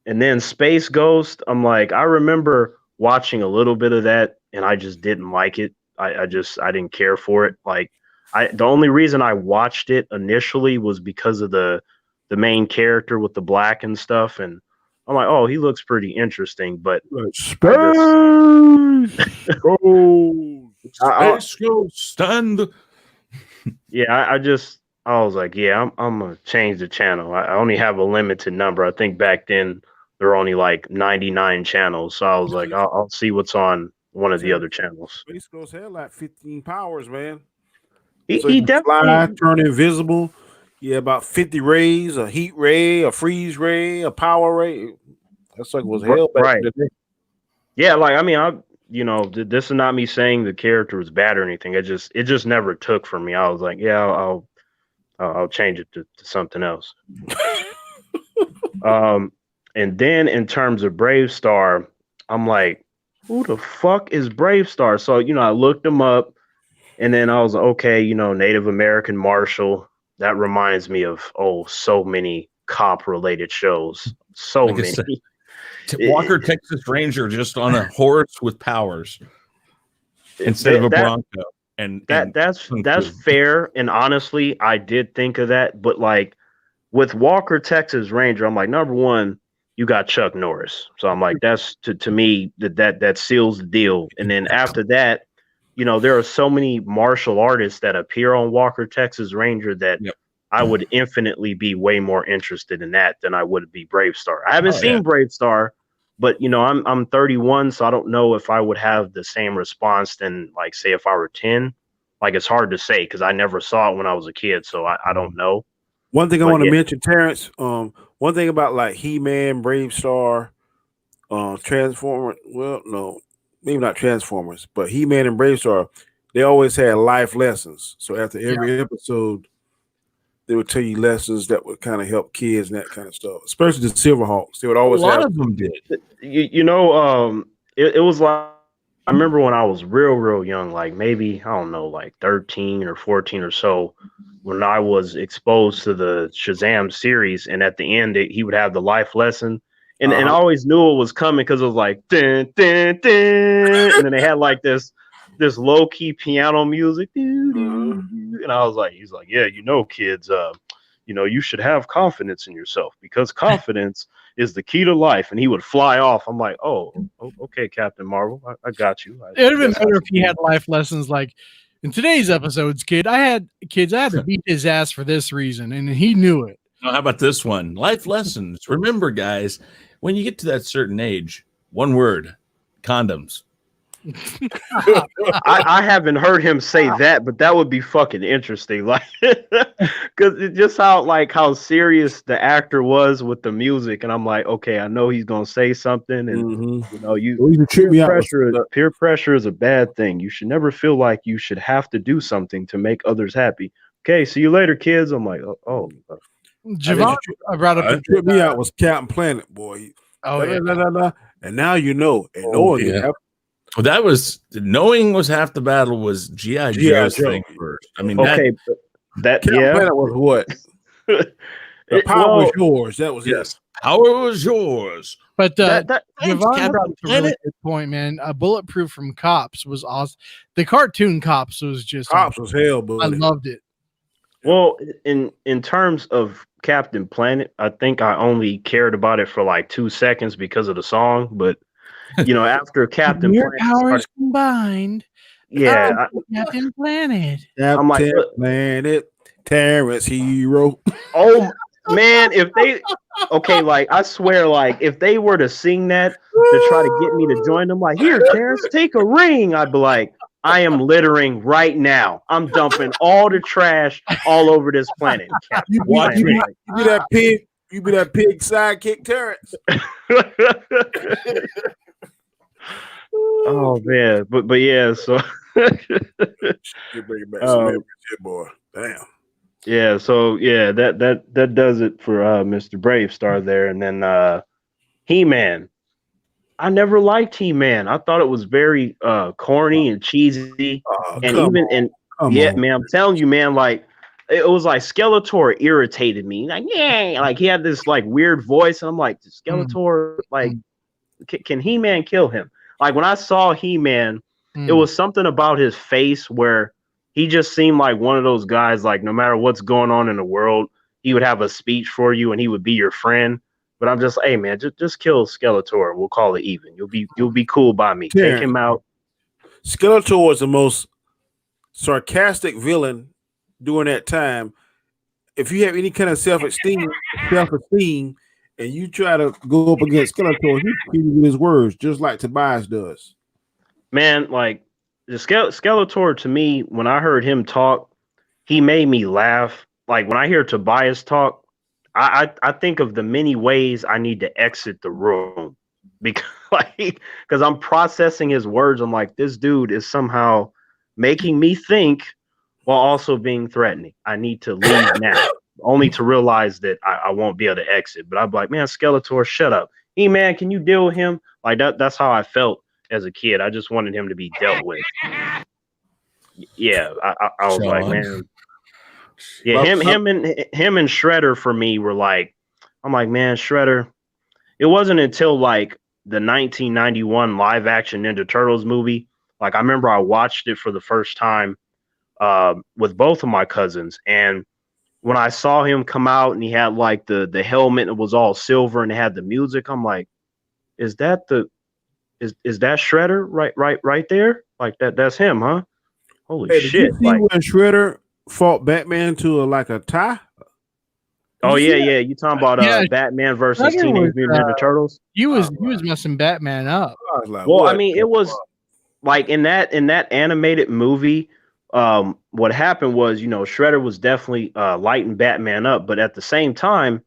And then Space Ghost. I'm like, I remember watching a little bit of that and I just didn't like it. I didn't care for it. Like the only reason I watched it initially was because of the main character with the black and stuff. And I'm like, oh, he looks pretty interesting, but Space Ghost stand. Yeah, I was like, yeah, I'm gonna change the channel. I only have a limited number. I think back then there were only like 99 channels. So I was like, I'll see what's on one of the other channels. Space Ghost had like 15 powers, man. He definitely fly, turn invisible. Yeah, about 50 rays, a heat ray, a freeze ray, a power ray. That's like was hell back right. then. Yeah, like I mean, this is not me saying the character was bad or anything. It just never took for me. I was like, yeah, I'll change it to something else. And then in terms of Brave Star, I'm like, who the fuck is Brave Star? So, I looked him up and then I was like, okay, Native American Marshal. That reminds me of, so many cop related shows. So many. Walker Texas Ranger just on a horse with powers instead of a Bronco. And that's fair. And honestly, I did think of that, but like with Walker Texas Ranger, I'm like, number one, you got Chuck Norris. So I'm like, that's to me that seals the deal. And then after that, you know, there are so many martial artists that appear on Walker Texas Ranger that I would infinitely be way more interested in that than I would be Brave Star. I haven't seen Brave Star, but you know, I'm 31, so I don't know if I would have the same response than like say if I were 10. Like it's hard to say because I never saw it when I was a kid, so I don't know. One thing I want to mention, Terrence. One thing about like He-Man, Brave Star, Transformers. Well, no, maybe not Transformers, but He-Man and Brave Star. They always had life lessons. So after every episode, they would tell you lessons that would kind of help kids and that kind of stuff. Especially the Silverhawks. They would always a lot of them did. You know, it was like I remember when I was real young, like maybe I don't know, like 13 or 14 or so. When I was exposed to the Shazam series, and at the end he would have the life lesson, and I always knew it was coming because it was like dun, dun, dun, and then they had like this low key piano music, and I was like, he's like, yeah, you know, kids, you know, you should have confidence in yourself because confidence is the key to life. And he would fly off. I'm like, oh okay, Captain Marvel, I got you. It would have been better if he had life lessons like. In today's episodes, I had to beat his ass for this reason, and he knew it. How about this one? Life lessons. Remember, guys, when you get to that certain age, one word, condoms. I haven't heard him say that, but that would be fucking interesting. Like, because it's just how serious the actor was with the music, and I'm like, okay, I know he's gonna say something, and you know, peer pressure is a bad thing. You should never feel like you should have to do something to make others happy. Okay, see you later, kids. I'm like, Javon brought up what tripped me out was Captain Planet, boy. And now you know, and well, that was knowing was half the battle. Was G.I. Joe's thing first. I mean, okay, that Planet was what? The power was yours. That was it. Power was yours. But Javon brought up a really good point, man. Bulletproof from Cops was awesome. The cartoon Cops was just Cops was hell, but I loved it. Well, in terms of Captain Planet, I think I only cared about it for like 2 seconds because of the song, but. You know, after Captain Planet powers combined, Captain Planet. I'm like, Planet, Terrence Hero. Oh man, if they like I swear, like if they were to sing that to try to get me to join them, like here, Terrence, take a ring, I'd be like, I am littering right now. I'm dumping all the trash all over this planet. You be that pig. You be that pig sidekick, Terrence. Oh man, but yeah, so you bring back some memories, boy. Damn. Yeah, so yeah, that does it for Mr. Brave Star there, and then He-Man. I never liked He-Man. I thought it was very corny and cheesy, and man, I'm telling you, man, like it was like Skeletor irritated me. Like like he had this like weird voice, and I'm like, Skeletor, like, can He-Man kill him? Like when I saw He-Man, it was something about his face where he just seemed like one of those guys, like no matter what's going on in the world, he would have a speech for you and he would be your friend. But I'm just, hey man, just kill Skeletor. We'll call it even. You'll be cool by me. Take him out. Skeletor was the most sarcastic villain during that time. If you have any kind of self-esteem, and you try to go up against Skeletor, he keeps with his words, just like Tobias does. Man, like the Skeletor, to me, when I heard him talk, he made me laugh. Like when I hear Tobias talk, I think of the many ways I need to exit the room because I'm processing his words. I'm like, this dude is somehow making me think while also being threatening. I need to leave now. Only to realize that I won't be able to exit. But I'm like, man, Skeletor, shut up. He-Man, can you deal with him? Like that's how I felt as a kid. I just wanted him to be dealt with. Yeah, I was like, man. Yeah, him and Shredder for me were like, I'm like, man, Shredder, it wasn't until like the 1991 live action Ninja Turtles movie. Like I remember I watched it for the first time with both of my cousins, and when I saw him come out and he had like the helmet, it was all silver and it had the music. I'm like, is that is that Shredder right there? Like that's him, huh? Holy Hey, did you shit! see Like, when Shredder fought Batman to like a tie? oh you see yeah, that? yeah. You talking about Yeah, Batman versus Shredder Teenage was Mutant Ninja Turtles? he was messing Batman up. I was like, Well, I what? mean, it was like in that animated movie. What happened was, Shredder was definitely lighting Batman up, but at the same time,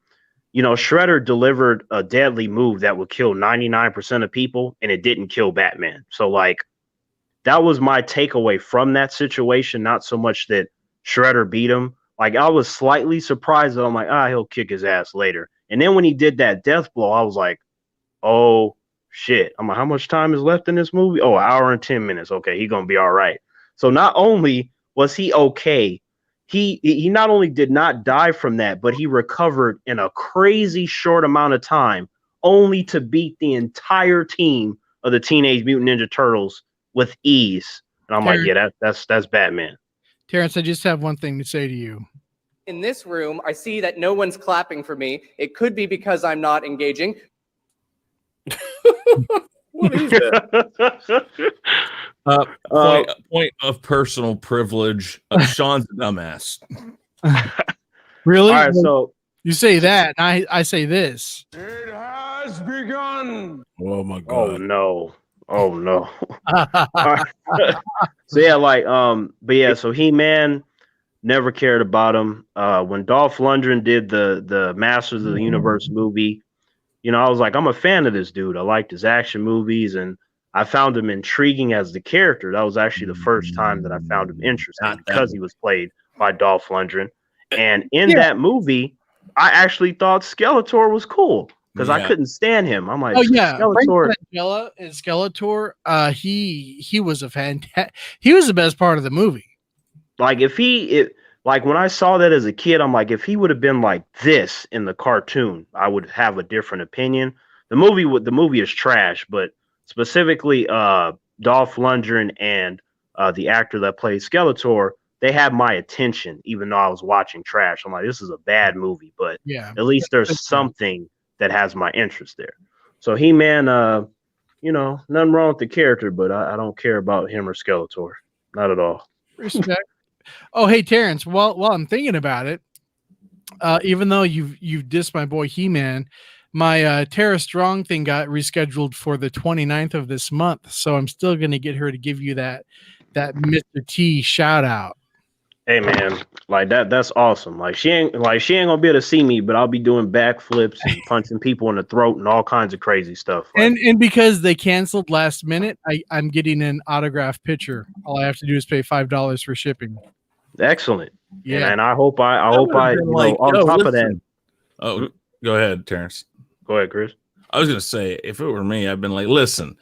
Shredder delivered a deadly move that would kill 99% of people, and it didn't kill Batman. So, like, that was my takeaway from that situation. Not so much that Shredder beat him. Like, I was slightly surprised that I'm like, he'll kick his ass later. And then when he did that death blow, I was like, oh shit. I'm like, how much time is left in this movie? Oh, an hour and 10 minutes. Okay, he's gonna be all right. So not only was he okay, he not only did not die from that, but he recovered in a crazy short amount of time, only to beat the entire team of the Teenage Mutant Ninja Turtles with ease. And I'm like, yeah, that's Batman. Terrence, I just have one thing to say to you. In this room, I see that no one's clapping for me. It could be because I'm not engaging. What is that? Point of personal privilege. Sean's a dumbass. Really? All right, so you say that, and I say this. It has begun. Oh my oh god! no. Oh no. So yeah, like but yeah, so He-Man never cared about him. When Dolph Lundgren did the Masters of the Universe movie, I was like, I'm a fan of this dude. I liked his action movies, and I found him intriguing as the character. That was actually the first time that I found him interesting because he was played by Dolph Lundgren. And in that movie, I actually thought Skeletor was cool because I couldn't stand him. I'm like, Skeletor. And Skeletor, he was he was the best part of the movie. Like like when I saw that as a kid, I'm like, if he would have been like this in the cartoon, I would have a different opinion. The movie is trash, but specifically Dolph Lundgren and the actor that plays Skeletor, they had my attention, even though I was watching trash. I'm like, this is a bad movie, but at least there's something that has my interest there. So He-Man, nothing wrong with the character, but I don't care about him or Skeletor. Not at all. Respect. Oh, hey, Terrence, while I'm thinking about it, even though you've dissed my boy He-Man, my Tara Strong thing got rescheduled for the 29th of this month, so I'm still going to get her to give you that Mr. T shout out. Hey man, like that's awesome. Like she ain't gonna be able to see me, but I'll be doing backflips and punching people in the throat and all kinds of crazy stuff. Like, and because they canceled last minute, I'm getting an autographed picture. All I have to do is pay $5 for shipping. Excellent. Yeah, and I hope I on top of that. Oh, go ahead, Terrence. Go ahead, Chris. I was gonna say, if it were me, I'd been like, listen,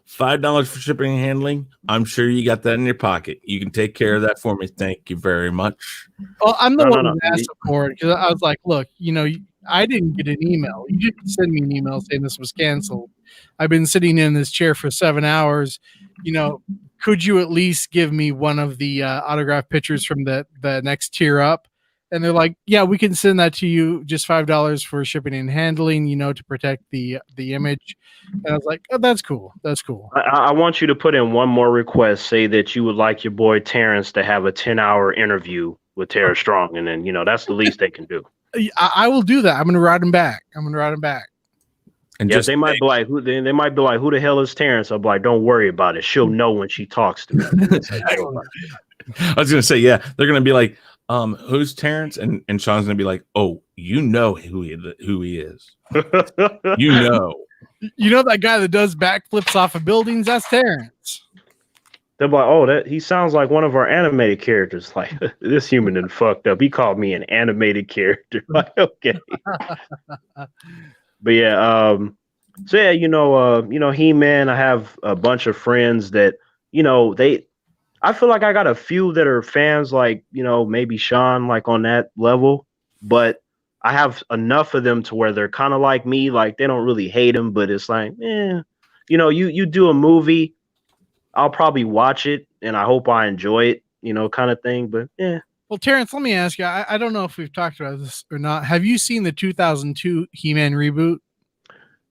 $5 for shipping and handling. I'm sure you got that in your pocket. You can take care of that for me. Thank you very much. Well, I'm the one who asked for it because I was like, look, I didn't get an email. You didn't send me an email saying this was canceled. I've been sitting in this chair for 7 hours. Could you at least give me one of the autographed pictures from the next tier up? And they're like, yeah, we can send that to you. Just $5 for shipping and handling, to protect the image. And I was like, oh, that's cool. That's cool. I want you to put in one more request. Say that you would like your boy Terrence to have a 10-hour interview with Tara Strong. And then, that's the least they can do. I will do that. I'm going to ride him back. And yes, they might be like, who the hell is Terrence? I'll be like, don't worry about it. She'll know when she talks to me. I was gonna say, yeah, they're gonna be like, who's Terrence? And Sean's gonna be like, oh, you know who he is. You know that guy that does backflips off of buildings? That's Terrence. They're like, oh, he sounds like one of our animated characters. Like, this human done fucked up. He called me an animated character. Like, okay. But yeah, so yeah, He-Man, I have a bunch of friends that, I feel like I got a few that are fans, like, maybe Sean, like on that level, but I have enough of them to where they're kind of like me, like they don't really hate him, but it's like, you do a movie, I'll probably watch it and I hope I enjoy it, kind of thing. But yeah. Well, Terrence, let me ask you. I don't know if we've talked about this or not. Have you seen the 2002 He-Man reboot?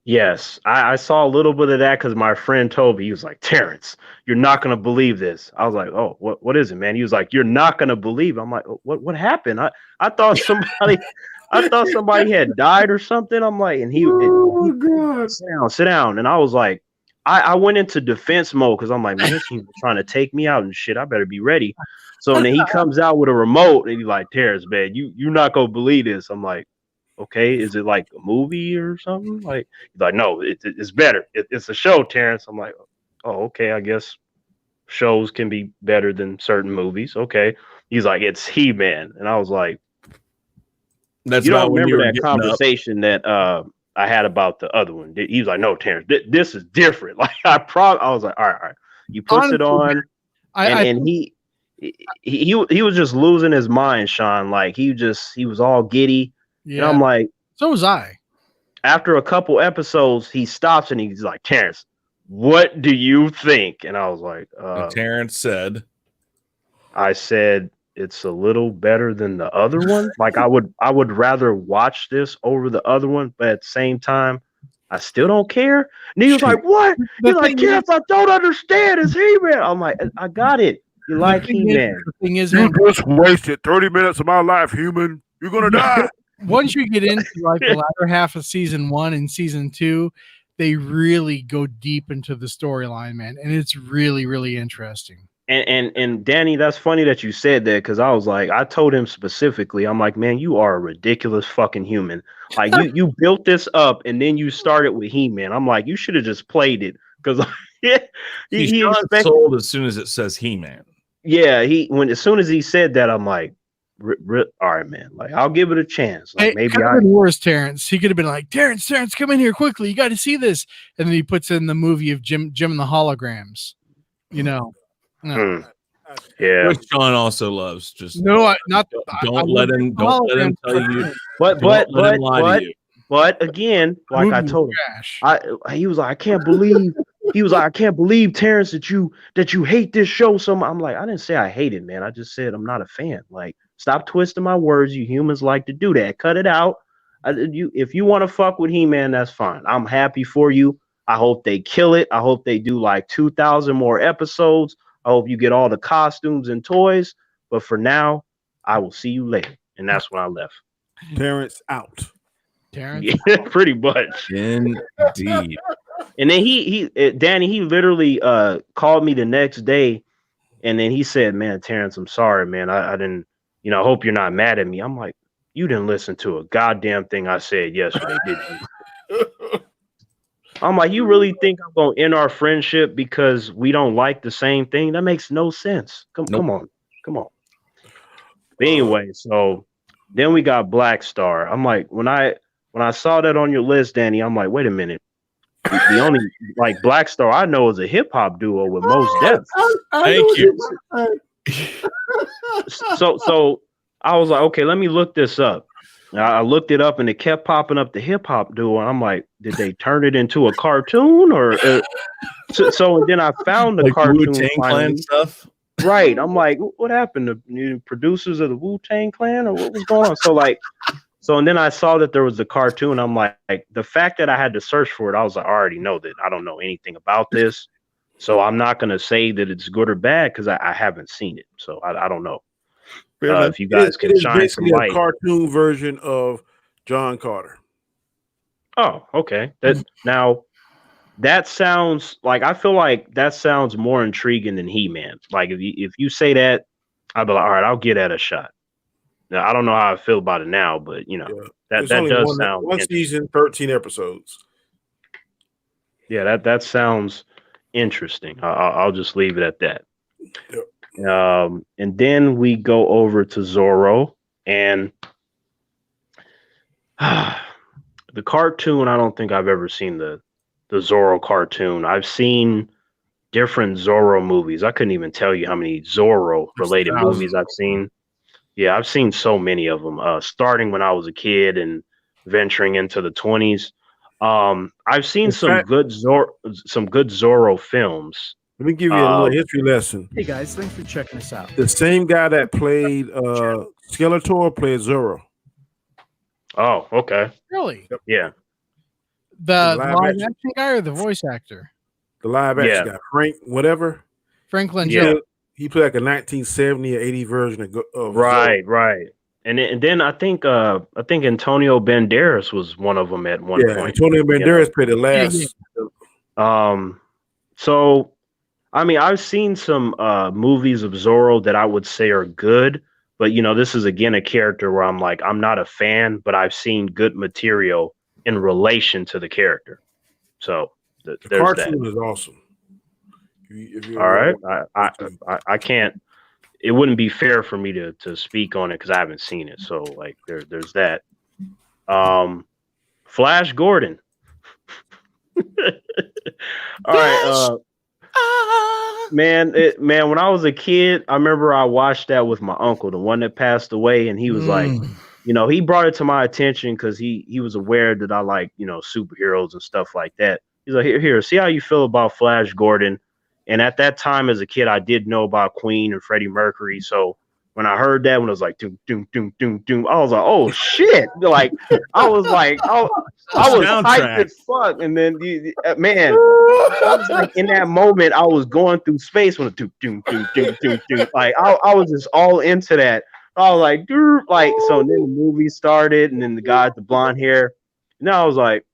Yes, I saw a little bit of that because my friend told me. He was like, Terrence, you're not gonna believe this. I was like, oh, what is it, man? He was like, you're not gonna believe. I'm like, what happened? I thought somebody had died or something. I'm like, and Oh God! sit down. And I was like, I went into defense mode because I'm like, man, he's trying to take me out and shit. I better be ready. So then he comes out with a remote and he's like, Terrence, man, you're not gonna believe this. I'm like, okay, is it like a movie or something? Like, he's like, no, it's better. It's a show, Terrence. I'm like, oh, okay, I guess shows can be better than certain movies. Okay. He's like, it's He-Man. And I was like, That's you don't about when you remember were that getting up. conversation that I had about the other one. He was like, no, Terrence, this is different. Like, I was like, all right. He puts it on, and he was just losing his mind, Sean. Like, he was all giddy. Yeah. And I'm like, so was I. After a couple episodes, he stops and he's like, Terrence, what do you think? And I was like, Terrence said, I said, it's a little better than the other one. Like, I would rather watch this over the other one, but at the same time, I still don't care. And he was like, what? He's like, Terrence, I don't understand. It's He-Man. I'm like, I got it. You like He-Man. The thing is, You just wasted 30 minutes of my life, human. You're gonna die. Once you get into like the latter half of season 1 and season 2, they really go deep into the storyline, man, and it's really, really interesting. And Danny, that's funny that you said that because I was like, I told him specifically, I'm like, man, you are a ridiculous fucking human. Like you built this up and then you started with He-Man. I'm like, you should have just played it because he's not sold as soon as it says He-Man. Yeah, as soon as he said that, I'm like, all right, man. Like, I'll give it a chance. Like, maybe could have been worse, Terrence. He could have been like, Terrence, come in here quickly. You got to see this. And then he puts in the movie of Jim and the Holograms. No. Yeah. Which Sean also loves. Just don't let him tell you. But again, like I told him, he was like, I can't believe, Terrence, that you hate this show so much. I'm like, I didn't say I hate it, man. I just said I'm not a fan. Like, stop twisting my words. You humans like to do that. Cut it out. If you want to fuck with He-Man, that's fine. I'm happy for you. I hope they kill it. I hope they do like 2,000 more episodes. I hope you get all the costumes and toys. But for now, I will see you later. And that's when I left. Terrence out. Terrence? Yeah, pretty much. Indeed. And then Danny, he literally called me the next day. And then he said, man, Terrence, I'm sorry, man. I didn't, I hope you're not mad at me. I'm like, you didn't listen to a goddamn thing I said yesterday, did you? I'm like, you really think I'm going to end our friendship because we don't like the same thing? That makes no sense. Come on. But anyway, so then we got Black Star. I'm like, when I saw that on your list, Danny, I'm like, wait a minute. The only like Black Star I know is a hip hop duo with Mos Def. Thank you. So I was like, okay, let me look this up. I looked it up and it kept popping up the hip hop duo. And I'm like, did they turn it into a cartoon or? So and then I found the like cartoon Wu-Tang Clan stuff. Right. I'm like, what happened? The producers of the Wu-Tang Clan or what was going on? So and then I saw that there was a cartoon. I'm like, the fact that I had to search for it, I was like, I already know that I don't know anything about this. So I'm not going to say that it's good or bad because I haven't seen it. So I don't know. If you guys can shine some light. A cartoon version of John Carter. Oh, okay. That sounds like, I feel like that sounds more intriguing than He-Man. Like if you say that, I'd be like, all right, I'll give that a shot. Now, I don't know how I feel about it now, but that does sound one season, 13 episodes. Yeah, that sounds interesting. I'll just leave it at that. Yep. And then we go over to Zorro and the cartoon. I don't think I've ever seen the Zorro cartoon. I've seen different Zorro movies. I couldn't even tell you how many Zorro related movies I've seen. Yeah, I've seen so many of them. Starting when I was a kid and venturing into the 20s. I've seen In fact, some good Zorro films. let me give you a little Um, history lesson. Hey guys, thanks for checking us out. The same guy that played Skeletor played Zorro. oh, okay. Really? Yeah. The Live live action. action guy or the voice actor? The live Yeah. action guy, Frank, whatever. Franklin Yeah. Jones. He played like a 1970 or 80 version of Zorro. Right. And then I think Antonio Banderas was one of them at one Yeah, point. Antonio Banderas played the last. So I mean, I've seen some movies of Zorro that I would say are good, but this is again a character where I'm like, I'm not a fan, but I've seen good material in relation to the character. So The there's that. cartoon is awesome. If you All ever right, watch I can't. It wouldn't be fair for me to speak on it because I haven't seen it. So like, there's that. Flash Gordon. All right, man, when I was a kid, I remember I watched that with my uncle, the one that passed away, and he was like, he brought it to my attention because he was aware that I like, superheroes and stuff like that. He's like, here, see how you feel about Flash Gordon. And at that time as a kid, I did know about Queen and Freddie Mercury. So when I heard that, when it was like doom doom doom doom doom, I was like, oh shit! Like I was hyped as fuck. And then man, I was like in that moment, I was going through space when it doom doom doom doom doom doom. Like I was just all into that. I was like, so. And then the movie started, and then the guy with the blonde hair. And then I was like,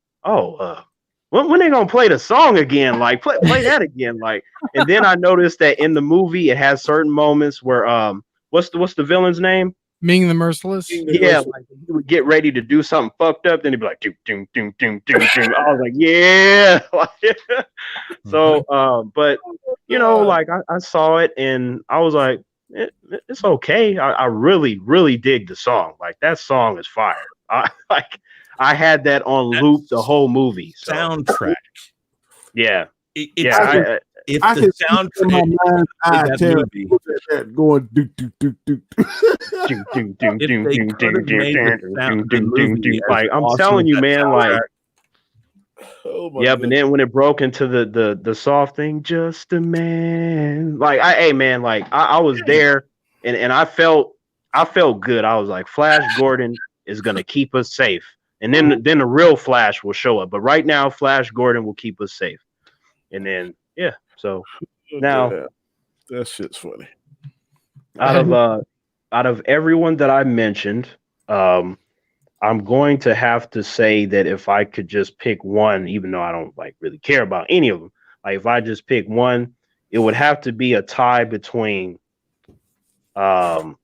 when they gonna play the song again? Like play that again. Like, and then I noticed that in the movie it has certain moments where what's the villain's name? Ming the Merciless. Yeah, like he would get ready to do something fucked up, then he'd be like doom doom doom doom doom doom. I was like, yeah. So but like I saw it and I was like, it's okay. I really, really dig the song. Like that song is fire. I had that on loop the whole movie. So. Soundtrack. Yeah. If I the can soundtrack my mind's eye that tell movie. that going do do do do. Like I'm telling you, man, like Oh my yeah, but then when it broke into the soft thing, just a man. Like hey man, like I was there and I felt good. I was like, Flash Gordon is gonna keep us safe. And then the real Flash will show up. But right now, Flash Gordon will keep us safe. And then so now that shit's funny. Out of everyone that I mentioned, I'm going to have to say that if I could just pick one, even though I don't like really care about any of them, like if I just pick one, it would have to be a tie between Optimus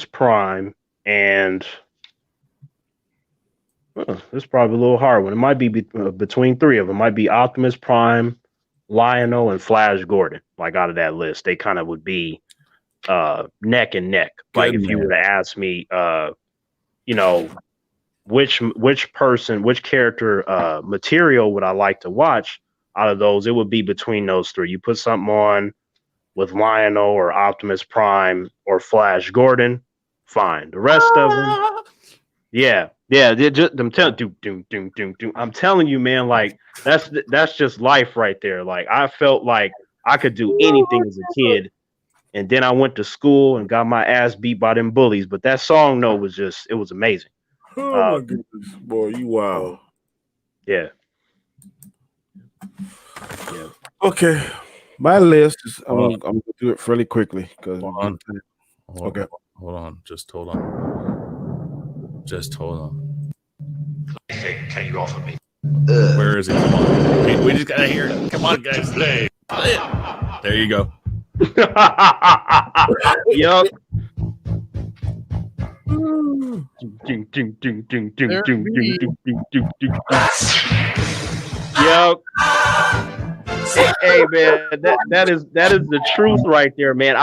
Prime and this is probably a little hard one. It might be between three of them. It might be Optimus Prime, Lionel, and Flash Gordon. Like out of that list, they kind of would be neck and neck. Like if you were to ask me, which character material would I like to watch out of those, it would be between those three. You put something on with Lionel or Optimus Prime or Flash Gordon, fine. The rest of them, yeah. I'm telling you, man. Like that's just life right there. Like I felt like I could do anything as a kid, and then I went to school and got my ass beat by them bullies. But that song, though, it was amazing. Oh my goodness, boy, you wow. Yeah. Okay, my list is. I'm gonna do it fairly quickly because. Hold on. Just hold on. Hey, can you offer me? Where is it? Come on. We just gotta hear it. Come on, guys. There you go. Yup. Yup. Hey man, that is the truth right there, man.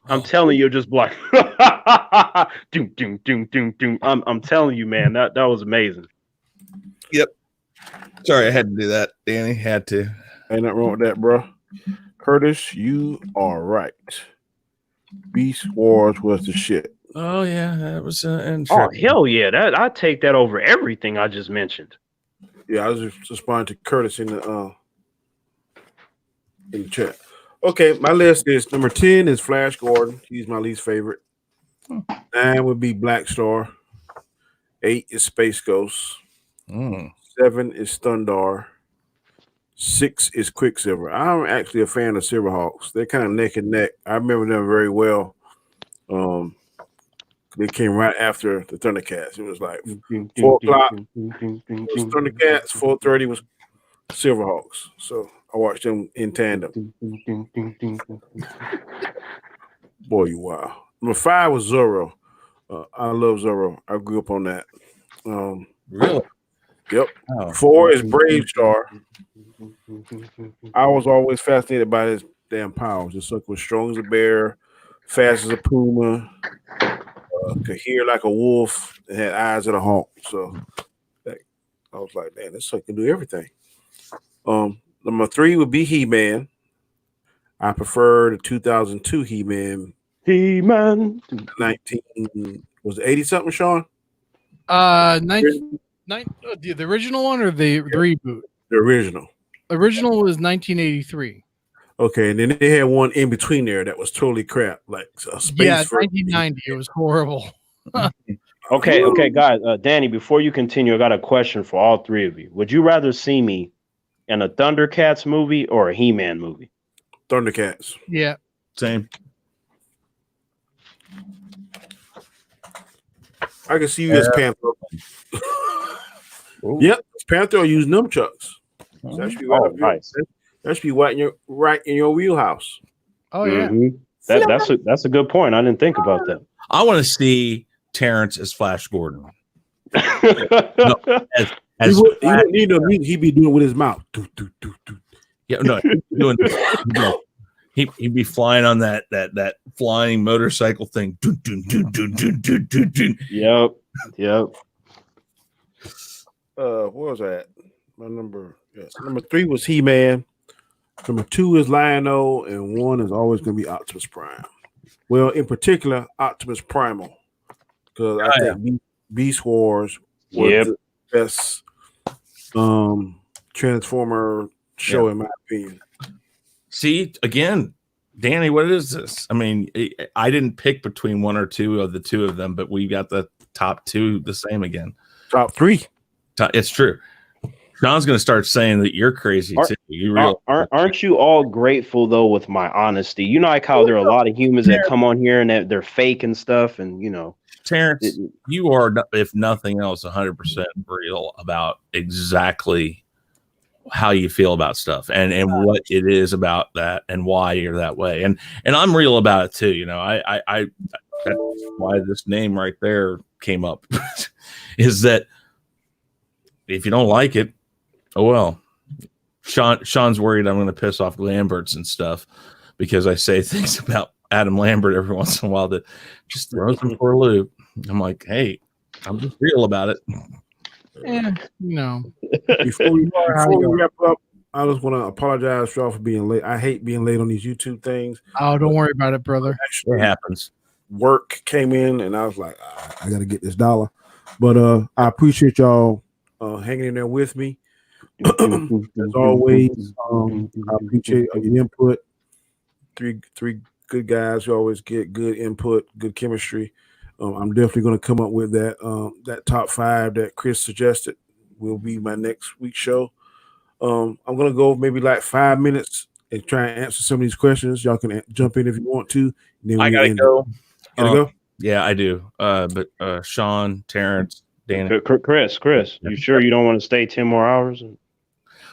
I'm telling you, just like doom doom doom doom doom. I'm telling you, man, that was amazing. Yep. Sorry, I had to do that, Danny. Had to. Ain't nothing wrong with that, bro. Curtis, you are right. Beast Wars was the shit. Oh yeah, that was Oh interesting. hell yeah! That I take that over everything I just mentioned. Yeah, I was just responding to Curtis in the chat. Okay, my list is number 10 is Flash Gordon. He's my least favorite. 9 would be Black Star. 8 is Space Ghost. 7 is Thundar. 6 is Quicksilver. I'm actually a fan of Silverhawks. They're kind of neck and neck. I remember them very well. They came right after the Thundercats. It was like 4 o'clock was Thundercats, 4:30 was Silverhawks. So I watched them in tandem. Boy, you wow. Number 5 was Zorro. I love Zorro. I grew up on that. Really? Yep. Oh. 4 is Brave Star. I was always fascinated by his damn powers. This sucker was strong as a bear, fast as a puma, could hear like a wolf, and had eyes of a hawk. So I was like, man, this sucker can do everything. Number 3 would be He-Man. I prefer the 2002 He-Man. He-Man. 19 was it 80 something, Sean? The original one or the reboot? The original. Original was 1983. Okay, and then they had one in between there that was totally crap, like a space. Yeah, 1990. It was horrible. Okay, guys. Danny, before you continue, I got a question for all three of you. Would you rather see me in a Thundercats movie or a He-Man movie? Thundercats. Yeah. Same. I can see you as Panther. Yep, Panther used nunchucks. So that should be nice. That should be right in your wheelhouse. Oh yeah. Mm-hmm. That's a good point. I didn't think about that. I want to see Terrence as Flash Gordon. He wouldn't need no music. He'd be doing it with his mouth. Yeah, no, he'd be flying on that flying motorcycle thing. Yep. What was that? My number 3 was He-Man. Number 2 is Lion-O, and 1 is always going to be Optimus Prime. Well, in particular, Optimus Primal, because I think Beast Wars was the best Transformer show in my opinion. See, again, Danny, what is this? I mean, I didn't pick between 1 or 2 of the 2 of them, but we got the top 2 the same again. Top 3. It's true. Sean's going to start saying that you're crazy too. Aren't you all grateful though with my honesty? You know, like how there are a lot of humans that come on here and they're fake and stuff, and you know, Terrence, you are, if nothing else, 100% real about exactly how you feel about stuff and what it is about that and why you're that way. And I'm real about it too. You know, I that's why this name right there came up is that if you don't like it, oh well. Sean's worried I'm going to piss off Lamberts and stuff because I say things about Adam Lambert every once in a while that just throws him for a loop. I'm like, hey, I'm just real about it. Yeah, no. Before we wrap up, I just want to apologize for y'all for being late. I hate being late on these YouTube things. Oh, don't worry about it, brother. Actually, it happens. Work came in, and I was like, I got to get this dollar. But I appreciate y'all hanging in there with me. As always, I appreciate your input. Three good guys who always get good input, good chemistry. I'm definitely going to come up with that top 5 that Chris suggested will be my next week's show. I'm going to go maybe like 5 minutes and try and answer some of these questions. Y'all can jump in if you want to. Then I gotta go. Go? Yeah, I do. But Sean, Terrence, Danny, Chris, you sure you don't want to stay 10 more hours?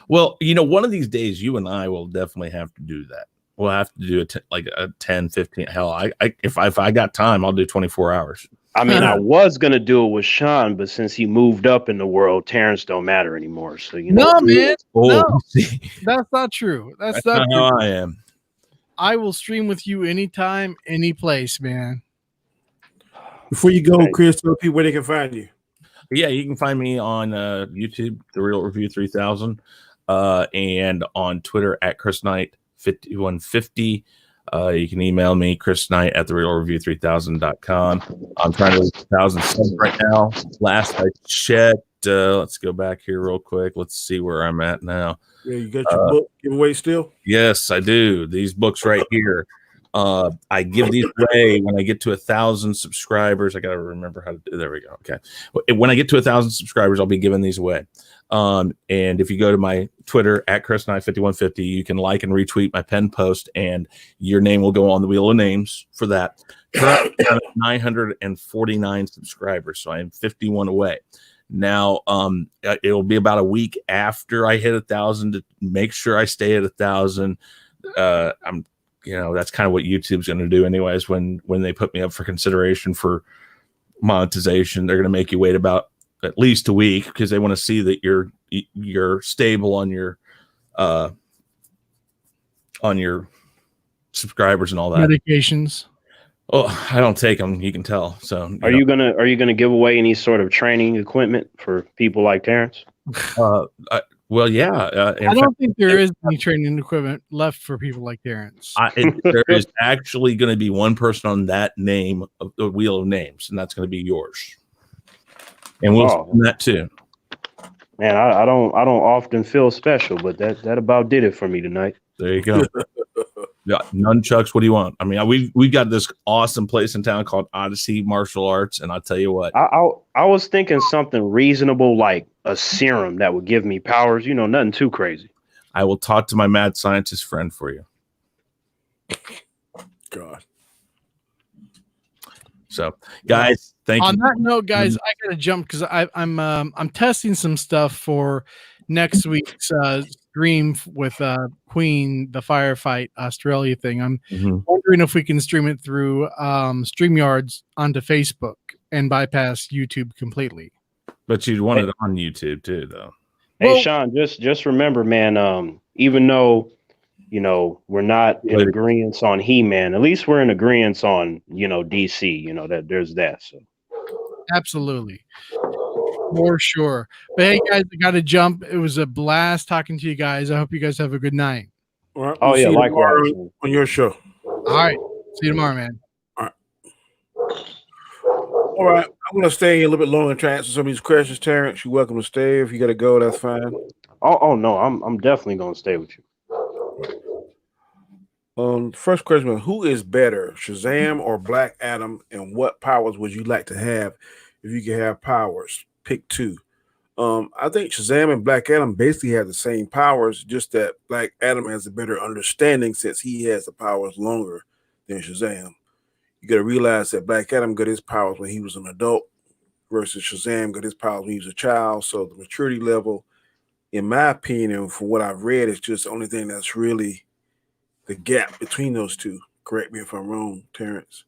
Well, you know, one of these days you and I will definitely have to do that. We'll have to do like a 10, 15. Hell, if I got time, I'll do 24 hours. I mean, I was gonna do it with Sean, but since he moved up in the world, Terrence don't matter anymore. So you know, no, man, no, see, that's not true. That's not true. how I am. I will stream with you anytime, any place, man. Before you go, Chris, tell people where they can find you. Yeah, you can find me on YouTube, The Real Review 3000, and on Twitter at Chris Knight 5150. You can email me, Chris Knight at therealreview3000.com. I'm trying to reach 1,000 subs right now. Last I checked, let's go back here real quick. Let's see where I'm at now. Yeah, you got your book giveaway still? Yes, I do. These books right here. I give these away when I get to 1,000 subscribers. I got to remember how to do. There we go. Okay. When I get to 1,000 subscribers, I'll be giving these away. And if you go to my Twitter at ChrisKnight5150, you can like and retweet my pen post, and your name will go on the wheel of names for that. Currently, I have 949 subscribers, so I am 51 away. Now, it'll be about a week after I hit 1,000 to make sure I stay at 1,000. That's kind of what YouTube's going to do anyways. When they put me up for consideration for monetization, they're going to make you wait about at least a week because they want to see that you're stable on your subscribers and all that. Medications. Oh, I don't take them. You can tell. So, are you gonna give away any sort of training equipment for people like Terrence? Well, yeah. I don't think there is any training equipment left for people like Terrence. There is actually going to be one person on that name of the wheel of names, and that's going to be yours. And we'll do that too. Man, I don't often feel special, but that about did it for me tonight. There you go. Yeah, nunchucks. What do you want? I mean, we've got this awesome place in town called Odyssey Martial Arts, and I'll tell you what. I was thinking something reasonable like a serum that would give me powers. Nothing too crazy. I will talk to my mad scientist friend for you. God. So, guys, thank you. On that note, guys, I gotta jump because I'm testing some stuff for next week's stream with Queen, the firefight Australia thing. I'm wondering if we can stream it through StreamYards onto Facebook and bypass YouTube completely. But you'd want it on YouTube too, though. Hey, Sean, just remember, man. Even though we're not in agreement on He-Man, at least we're in agreement on DC. That there's that. So absolutely. For sure. But hey, guys, I got to jump. It was a blast talking to you guys. I hope you guys have a good night. All right. We'll see you likewise on your show. All right. See you tomorrow, man. All right. I'm going to stay a little bit longer and try to answer some of these questions. Terrence, you're welcome to stay. If you got to go, that's fine. Oh no, I'm definitely going to stay with you. First question: who is better, Shazam or Black Adam, and what powers would you like to have if you could have powers? Pick two. I think Shazam and Black Adam basically have the same powers, just that Black Adam has a better understanding since he has the powers longer than Shazam. You got to realize that Black Adam got his powers when he was an adult versus Shazam got his powers when he was a child. So the maturity level, in my opinion, and from what I've read, is just the only thing that's really the gap between those two. Correct me if I'm wrong, Terrence.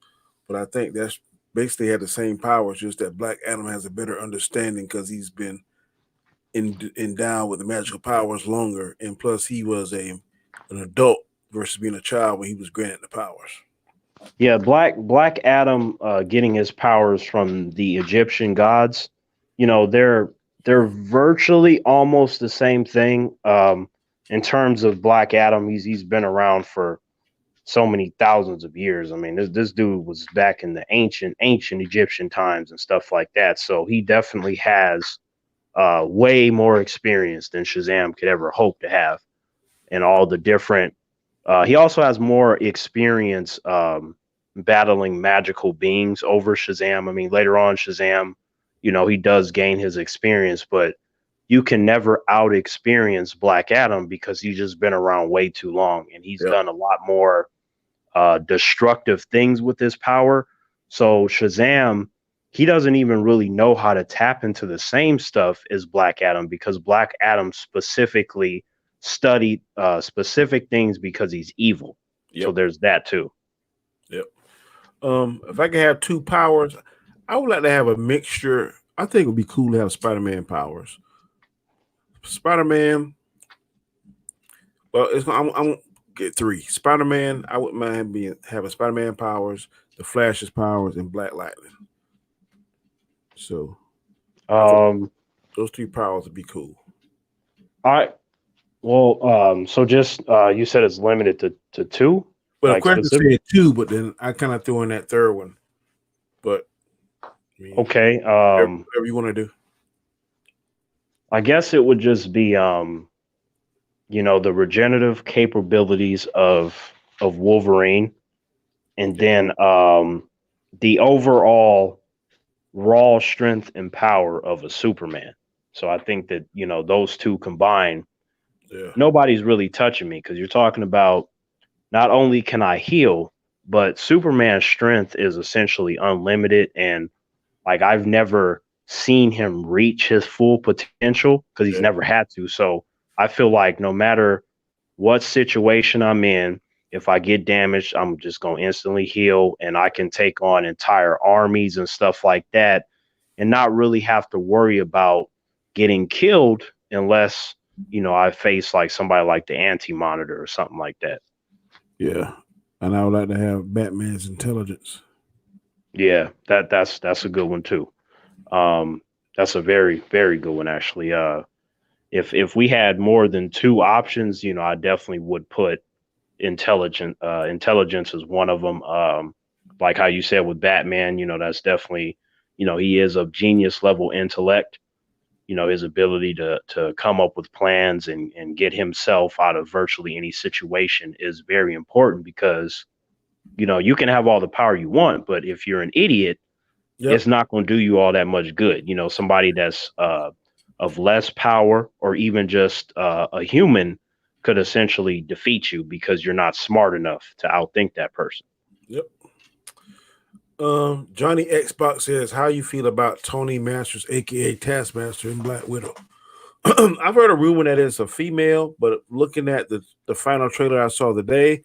But I think that's basically had the same powers, just that Black Adam has a better understanding because he's been endowed with the magical powers longer, and plus he was an adult versus being a child when he was granted the powers. Yeah, Black Adam getting his powers from the Egyptian gods, they're virtually almost the same thing. In terms of Black Adam, he's been around for so many thousands of years. I mean, this dude was back in the ancient Egyptian times and stuff like that. So he definitely has way more experience than Shazam could ever hope to have, and all the different. He also has more experience battling magical beings over Shazam. I mean, later on, Shazam, he does gain his experience, but you can never out experience Black Adam because he's just been around way too long, and he's done a lot more destructive things with his power. So Shazam, he doesn't even really know how to tap into the same stuff as Black Adam because Black Adam specifically studied specific things because he's evil. So there's that too. Yep. If I could have two powers, I would like to have a mixture. I think it would be cool to have Spider-Man powers. Spider-Man. Well, I'm get three. Spider-Man. I wouldn't mind having Spider-Man powers, the Flash's powers, and Black Lightning. So, those three powers would be cool. All right. Well, so just you said it's limited to two. Well, Like question specific. said 2, but then I kind of threw in that third one. But I mean, Okay. whatever you want to do. I guess it would just be the regenerative capabilities of Wolverine, and then the overall raw strength and power of a Superman. So I think that those two combined, Yeah. nobody's really touching me, because you're talking about not only can I heal, but Superman's strength is essentially unlimited, and like I've never seen him reach his full potential because he's Yeah. never had to. So I feel like no matter what situation I'm in, if I get damaged, I'm just going to instantly heal, and I can take on entire armies and stuff like that and not really have to worry about getting killed unless, I face like somebody like the Anti-Monitor or something like that. Yeah. And I would like to have Batman's intelligence. Yeah, that's a good one too. That's a very, very good one actually. If we had more than two options, I definitely would put intelligence is one of them. Like how you said with Batman, that's definitely, he is of genius level intellect. His ability to come up with plans and get himself out of virtually any situation is very important, because you can have all the power you want, but if you're an idiot, Yep. it's not going to do you all that much good. Somebody that's of less power, or even just a human, could essentially defeat you because you're not smart enough to outthink that person. Yep. Johnny Xbox says, how you feel about Tony Masters, aka Taskmaster, in Black Widow? I've heard a rumor that it's a female, but looking at the final trailer I saw today,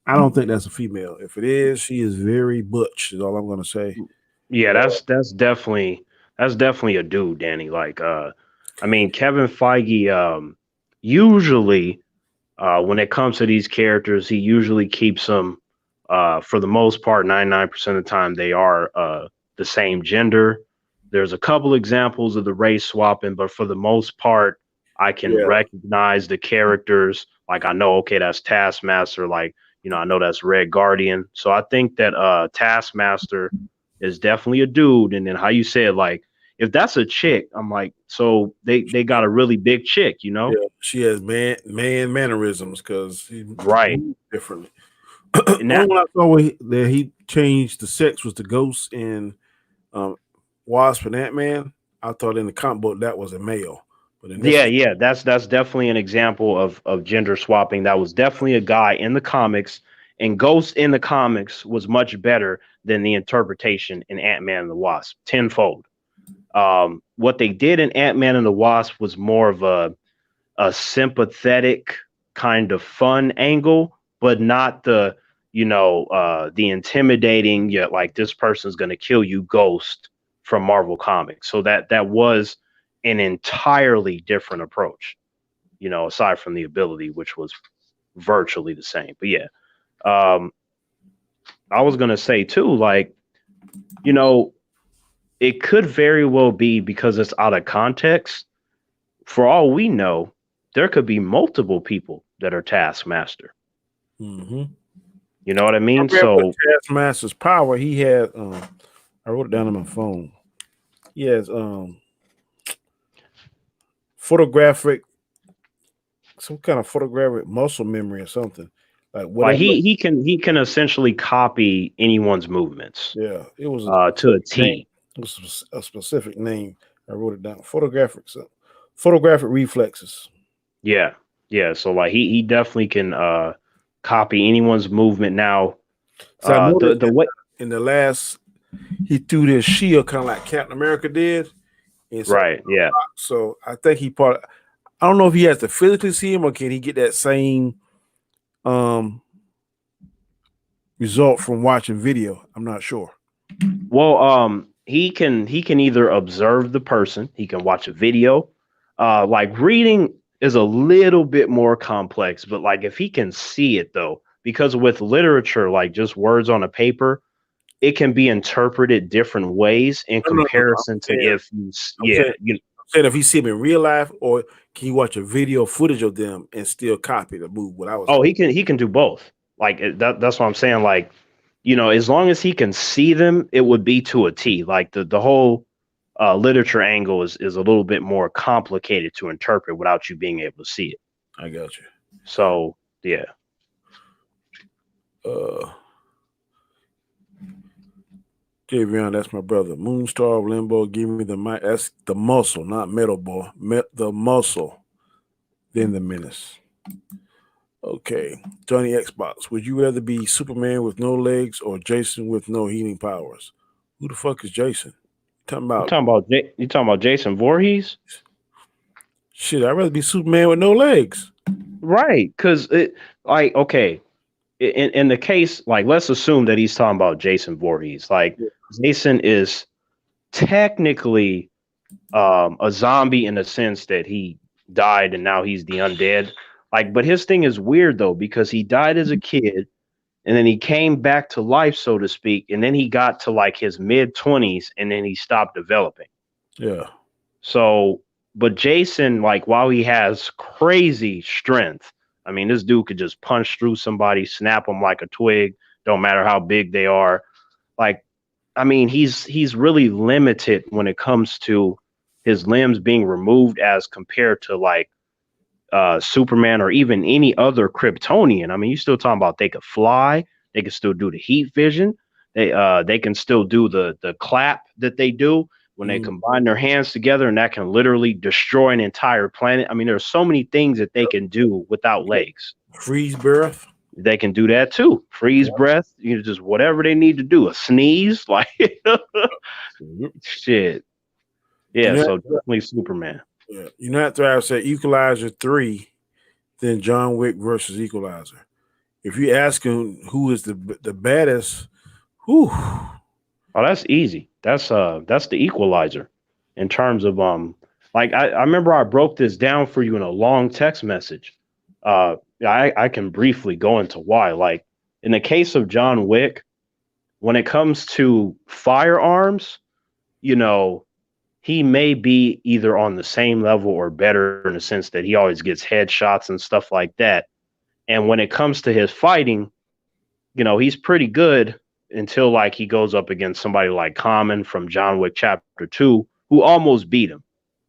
I don't think that's a female. If it is, she is very butch, is all I'm gonna say. Yeah, that's definitely a dude, Danny. Like I mean, Kevin Feige usually when it comes to these characters, he usually keeps them for the most part, 99% of the time they are the same gender. There's a couple examples of the race swapping, but for the most part, I can recognize the characters. Like I know, okay, that's Taskmaster. Like, I know that's Red Guardian. So I think that Taskmaster is definitely a dude. And then how you said, like, if that's a chick, I'm like, so they got a really big chick, Yeah, she has man mannerisms because he right moves differently. And Only that, one I saw that he changed the sex was the Ghost in Wasp and Ant-Man. I thought in the comic book that was a male. But in this yeah, that's definitely an example of gender swapping. That was definitely a guy in the comics, and Ghost in the comics was much better than the interpretation in Ant-Man and the Wasp, tenfold. What they did in Ant-Man and the Wasp was more of a sympathetic kind of fun angle, but not the the intimidating, yet like this person's gonna kill you Ghost from Marvel Comics. So that was an entirely different approach, aside from the ability, which was virtually the same. But yeah, I was gonna say too, like, it could very well be because it's out of context. For all we know, there could be multiple people that are Taskmaster. Mm-hmm. You know what I mean? I read So what Taskmaster's power. He had I wrote it down on my phone. He has photographic, some kind of photographic muscle memory or something. Like whatever. he can essentially copy anyone's movements. Yeah, it was to a T. It was a specific name. I wrote it down. Photographic reflexes. Yeah. So like he definitely can copy anyone's movement now. So I know The way in the last he threw this shield kind of like Captain America did. Right. Yeah. So I think I don't know if he has to physically see him or can he get that same result from watching video. I'm not sure. Well, he can either observe the person, he can watch a video. Like reading is a little bit more complex, but like if he can see it though, because with literature, like just words on a paper, it can be interpreted different ways in comparison to if you said if he see him in real life, or can you watch a video footage of them and still copy the move? What I was he can do both. Like that's what I'm saying. Like, as long as he can see them, it would be to a T. Like the whole literature angle is a little bit more complicated to interpret without you being able to see it. I got you. So yeah. Javion, that's my brother. Moonstar of Limbo, give me the mic. That's the muscle, not metal boy. The muscle, then the menace. Okay, Johnny Xbox. Would you rather be Superman with no legs or Jason with no healing powers? Who the fuck is Jason? You talking about Jason Voorhees? Shit, I'd rather be Superman with no legs. Right, because okay, in the case, like, let's assume that he's talking about Jason Voorhees. Like, Jason is technically a zombie in the sense that he died and now he's the undead. Like, but his thing is weird though, because he died as a kid and then he came back to life, so to speak, and then he got to like his mid-20s and then he stopped developing. Yeah. So, but Jason, like, while he has crazy strength, I mean, this dude could just punch through somebody, snap them like a twig, don't matter how big they are. Like, I mean, he's really limited when it comes to his limbs being removed as compared to like Superman or even any other Kryptonian. I mean, you still talking about they could fly, they can still do the heat vision, they can still do the clap that they do when they combine their hands together, and that can literally destroy an entire planet. I mean, there's so many things that they can do without legs. Freeze breath. They can do that too. Freeze breath, just whatever they need to do. A sneeze, like shit. Yeah, so definitely Superman. Yeah, after I said Equalizer 3, then John Wick versus Equalizer. If you ask him who is the baddest, whew. Oh, that's easy. That's the Equalizer in terms of like I remember I broke this down for you in a long text message. I can briefly go into why. Like, in the case of John Wick, when it comes to firearms, he may be either on the same level or better in the sense that he always gets headshots and stuff like that. And when it comes to his fighting, he's pretty good until like he goes up against somebody like Common from John Wick Chapter 2, who almost beat him.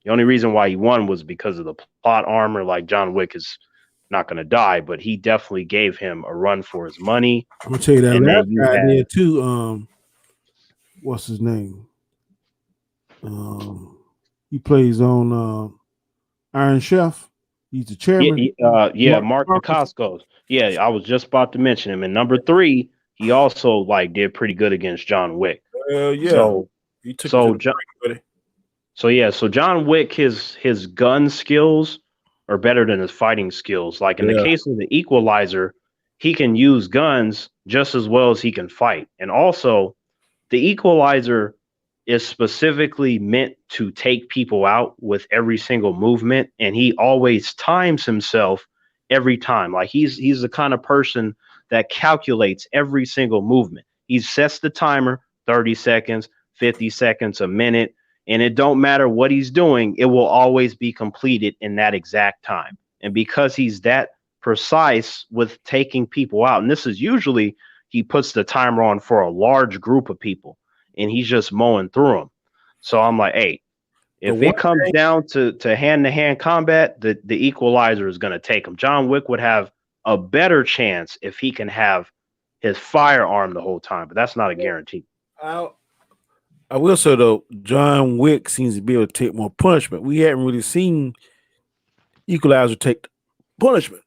The only reason why he won was because of the plot armor. Like, John Wick is not going to die, but he definitely gave him a run for his money. I'm gonna tell you that last guy there too. What's his name? He plays on Iron Chef. He's the chairman. Mark Dacascos. Yeah, I was just about to mention him. And number 3, he also like did pretty good against John Wick. Yeah. So he took so John Wick, his gun skills are better than his fighting skills. Like, in the case of the Equalizer, he can use guns just as well as he can fight. And also, the Equalizer is specifically meant to take people out with every single movement, and he always times himself every time. Like, he's the kind of person that calculates every single movement. He sets the timer 30 seconds, 50 seconds, a minute, and it don't matter what he's doing, it will always be completed in that exact time. And because he's that precise with taking people out, and this is usually he puts the timer on for a large group of people, and he's just mowing through them. So I'm like, hey, if it comes down to hand-to-hand combat, the Equalizer is going to take him. John Wick would have a better chance if he can have his firearm the whole time, but that's not a guarantee. I will say though, John Wick seems to be able to take more punishment. We haven't really seen Equalizer take punishment.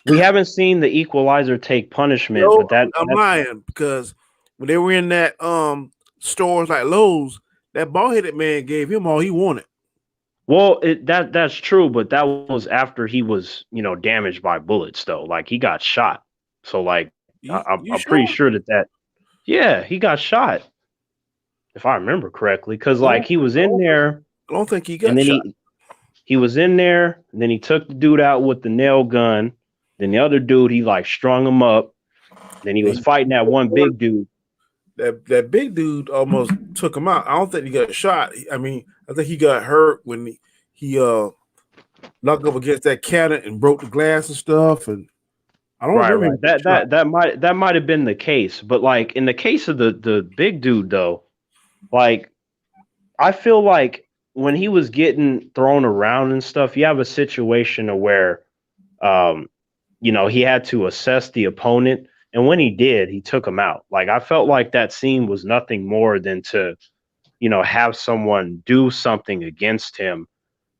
We haven't seen the Equalizer take punishment, but I'm lying, because when they were in that stores like Lowe's, that bald-headed man gave him all he wanted. Well, that's true, but that was after he was, damaged by bullets, though. Like, he got shot. So, like, I'm pretty sure that he got shot, if I remember correctly, because like he was in there. I don't think he got shot. He was in there, and then he took the dude out with the nail gun. Then the other dude, he like strung him up. Then he was fighting that one big dude. That big dude almost took him out. I don't think he got shot. I mean, I think he got hurt when he knocked up against that cabinet and broke the glass and stuff. And I don't Right, remember right. him getting shot. That might have been the case, but like in the case of the big dude though, like I feel like when he was getting thrown around and stuff, you have a situation where um he had to assess the opponent, and when he did, he took him out. Like I felt like that scene was nothing more than to have someone do something against him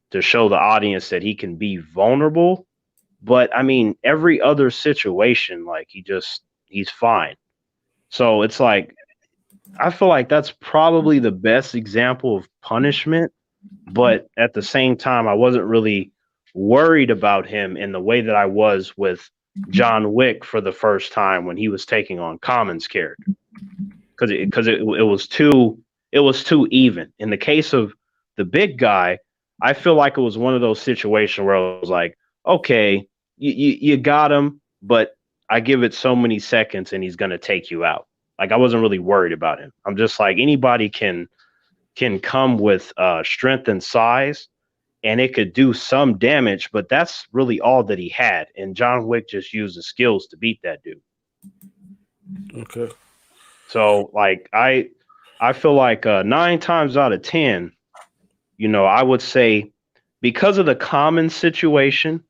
to show the audience that he can be vulnerable. But I mean, every other situation, like he's fine. So it's like I feel like that's probably the best example of punishment. But at the same time, I wasn't really worried about him in the way that I was with John Wick for the first time when he was taking on Common's character, because it was too even. In the case of the big guy, I feel like it was one of those situations where I was like, okay, you got him, but I give it so many seconds and he's gonna take you out. Like I wasn't really worried about him. I'm just like anybody can come with strength and size, and it could do some damage, but that's really all that he had. And John Wick just used the skills to beat that dude. Okay. So like I feel like 9 times out of 10, I would say because of the Common situation,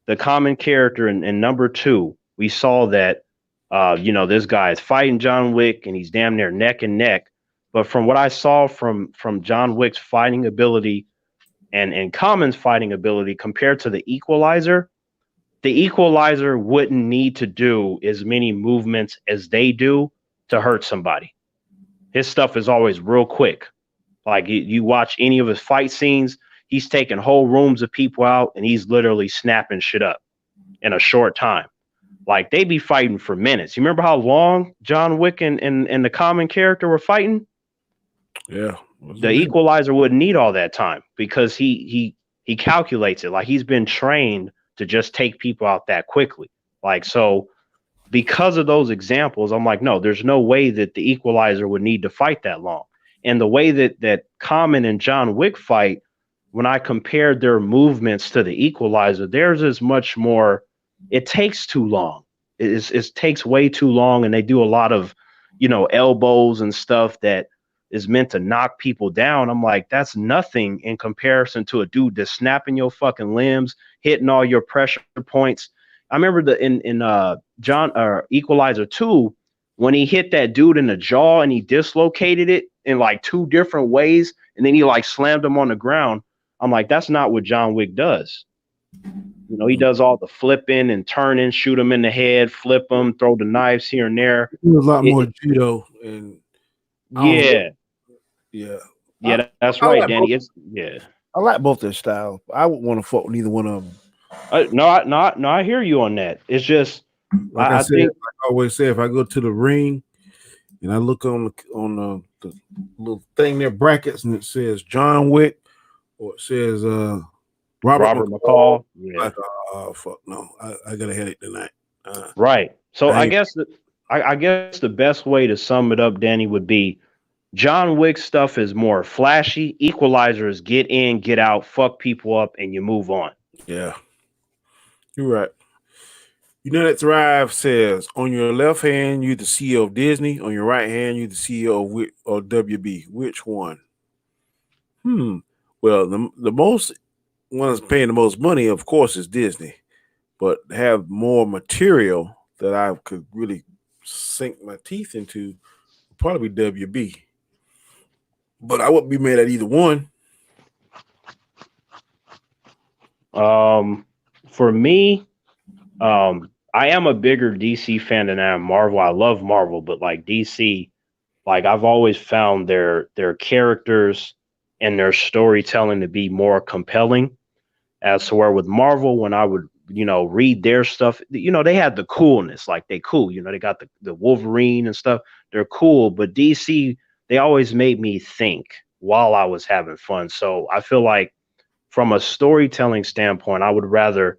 the Common character in number 2, we saw that this guy is fighting John Wick and he's damn near neck and neck. But from what I saw from John Wick's fighting ability and Common's fighting ability compared to the Equalizer wouldn't need to do as many movements as they do to hurt somebody. His stuff is always real quick. Like you watch any of his fight scenes, he's taking whole rooms of people out and he's literally snapping shit up in a short time. Like they be fighting for minutes. You remember how long John Wick and the Common character were fighting? Yeah. The Equalizer wouldn't need all that time because he calculates it. Like he's been trained to just take people out that quickly. Like so because of those examples, I'm like, no, there's no way that the Equalizer would need to fight that long. And the way that Common and John Wick fight, when I compared their movements to the Equalizer, theirs is much more. It takes too long. It takes way too long, and they do a lot of, elbows and stuff that is meant to knock people down. I'm like, that's nothing in comparison to a dude that's snapping your fucking limbs, hitting all your pressure points. I remember in John Equalizer 2, when he hit that dude in the jaw and he dislocated it in like 2 different ways, and then he like slammed him on the ground. I'm like, that's not what John Wick does. He does all the flipping and turning, shoot him in the head, flip him, throw the knives here and there. It was a lot more judo and yeah. That's right, like Danny. I like both their styles. I wouldn't want to fuck with neither one of them. No, I hear you on that. It's just like I said, like I always say, if I go to the ring and I look on the little thing there, brackets, and it says John Wick or it says Robert McCall. Yeah. Like, fuck no, I got a headache tonight. Right. So I guess the best way to sum it up, Danny, would be John Wick stuff is more flashy. Equalizer is get in, get out, fuck people up, and you move on. Yeah, you're right. United Thrive says, on your left hand, you're the CEO of Disney. On your right hand, you're the CEO of WB. Which one? Well, the most one that's paying the most money, of course, is Disney. But have more material that I could really sink my teeth into would probably be WB. But I wouldn't be mad at either one. For me, I am a bigger DC fan than I am Marvel. I love Marvel, but like DC, like I've always found their characters and their storytelling to be more compelling. As to where with Marvel, when I would read their stuff, they had the coolness, like they cool, they got the Wolverine and stuff. They're cool, but DC, they always made me think while I was having fun. So I feel like from a storytelling standpoint, I would rather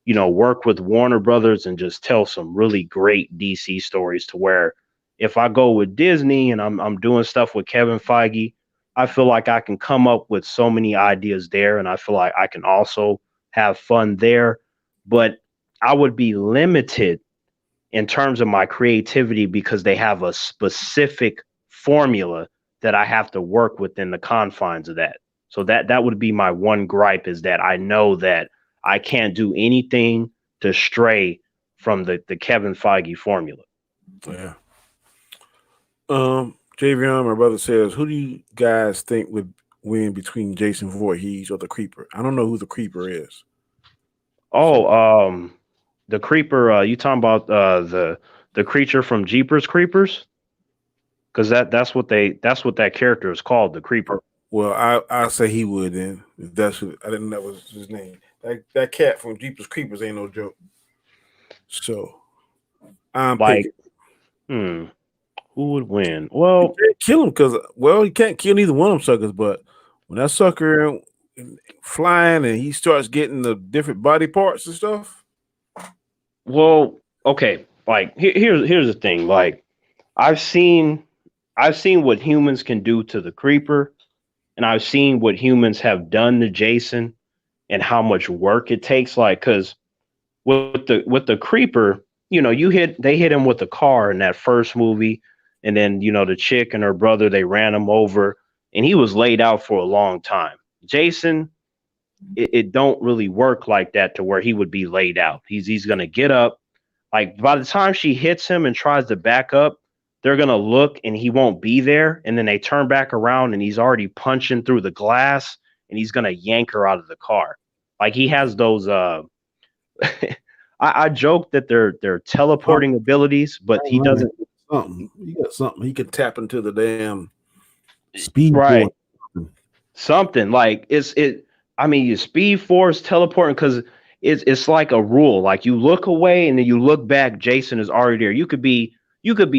work with Warner Brothers and just tell some really great DC stories, to where if I go with Disney and I'm doing stuff with Kevin Feige, I feel like I can come up with so many ideas there, and I feel like I can also have fun there. But I would be limited in terms of my creativity because they have a specific formula that I have to work within the confines of that. So that would be my one gripe, is that I know that I can't do anything to stray from the Kevin Feige formula. Yeah. Javion, my brother says, who do you guys think would win between Jason Voorhees or the Creeper? I don't know who the Creeper is. Oh, the Creeper. You talking about the creature from Jeepers Creepers? Because that's what that character is called, the Creeper. Well, I say he would then. If that's what, I didn't know that was his name. That cat from Jeepers Creepers ain't no joke. So I'm Like, picking. who would win? Well, You can't kill him because you can't kill neither one of them suckers. But when that sucker flying and he starts getting the different body parts and stuff. well, okay. Like here's the thing. Like I've seen what humans can do to the Creeper, and I've seen what humans have done to Jason, and how much work it takes. Like, because with the Creeper, they hit him with a car in that first movie, and then the chick and her brother, they ran him over, and he was laid out for a long time. Jason, it don't really work like that to where he would be laid out. He's gonna get up. Like by the time she hits him and tries to back up, they're gonna look and he won't be there, and then they turn back around and he's already punching through the glass, and he's gonna yank her out of the car. Like he has those I joke that they're teleporting abilities, but he doesn't. Something. He got something. He could tap into the damn speed. Right. Force. Something like I mean, your speed force teleporting, because it's like a rule. Like you look away and then you look back, Jason is already there. You could be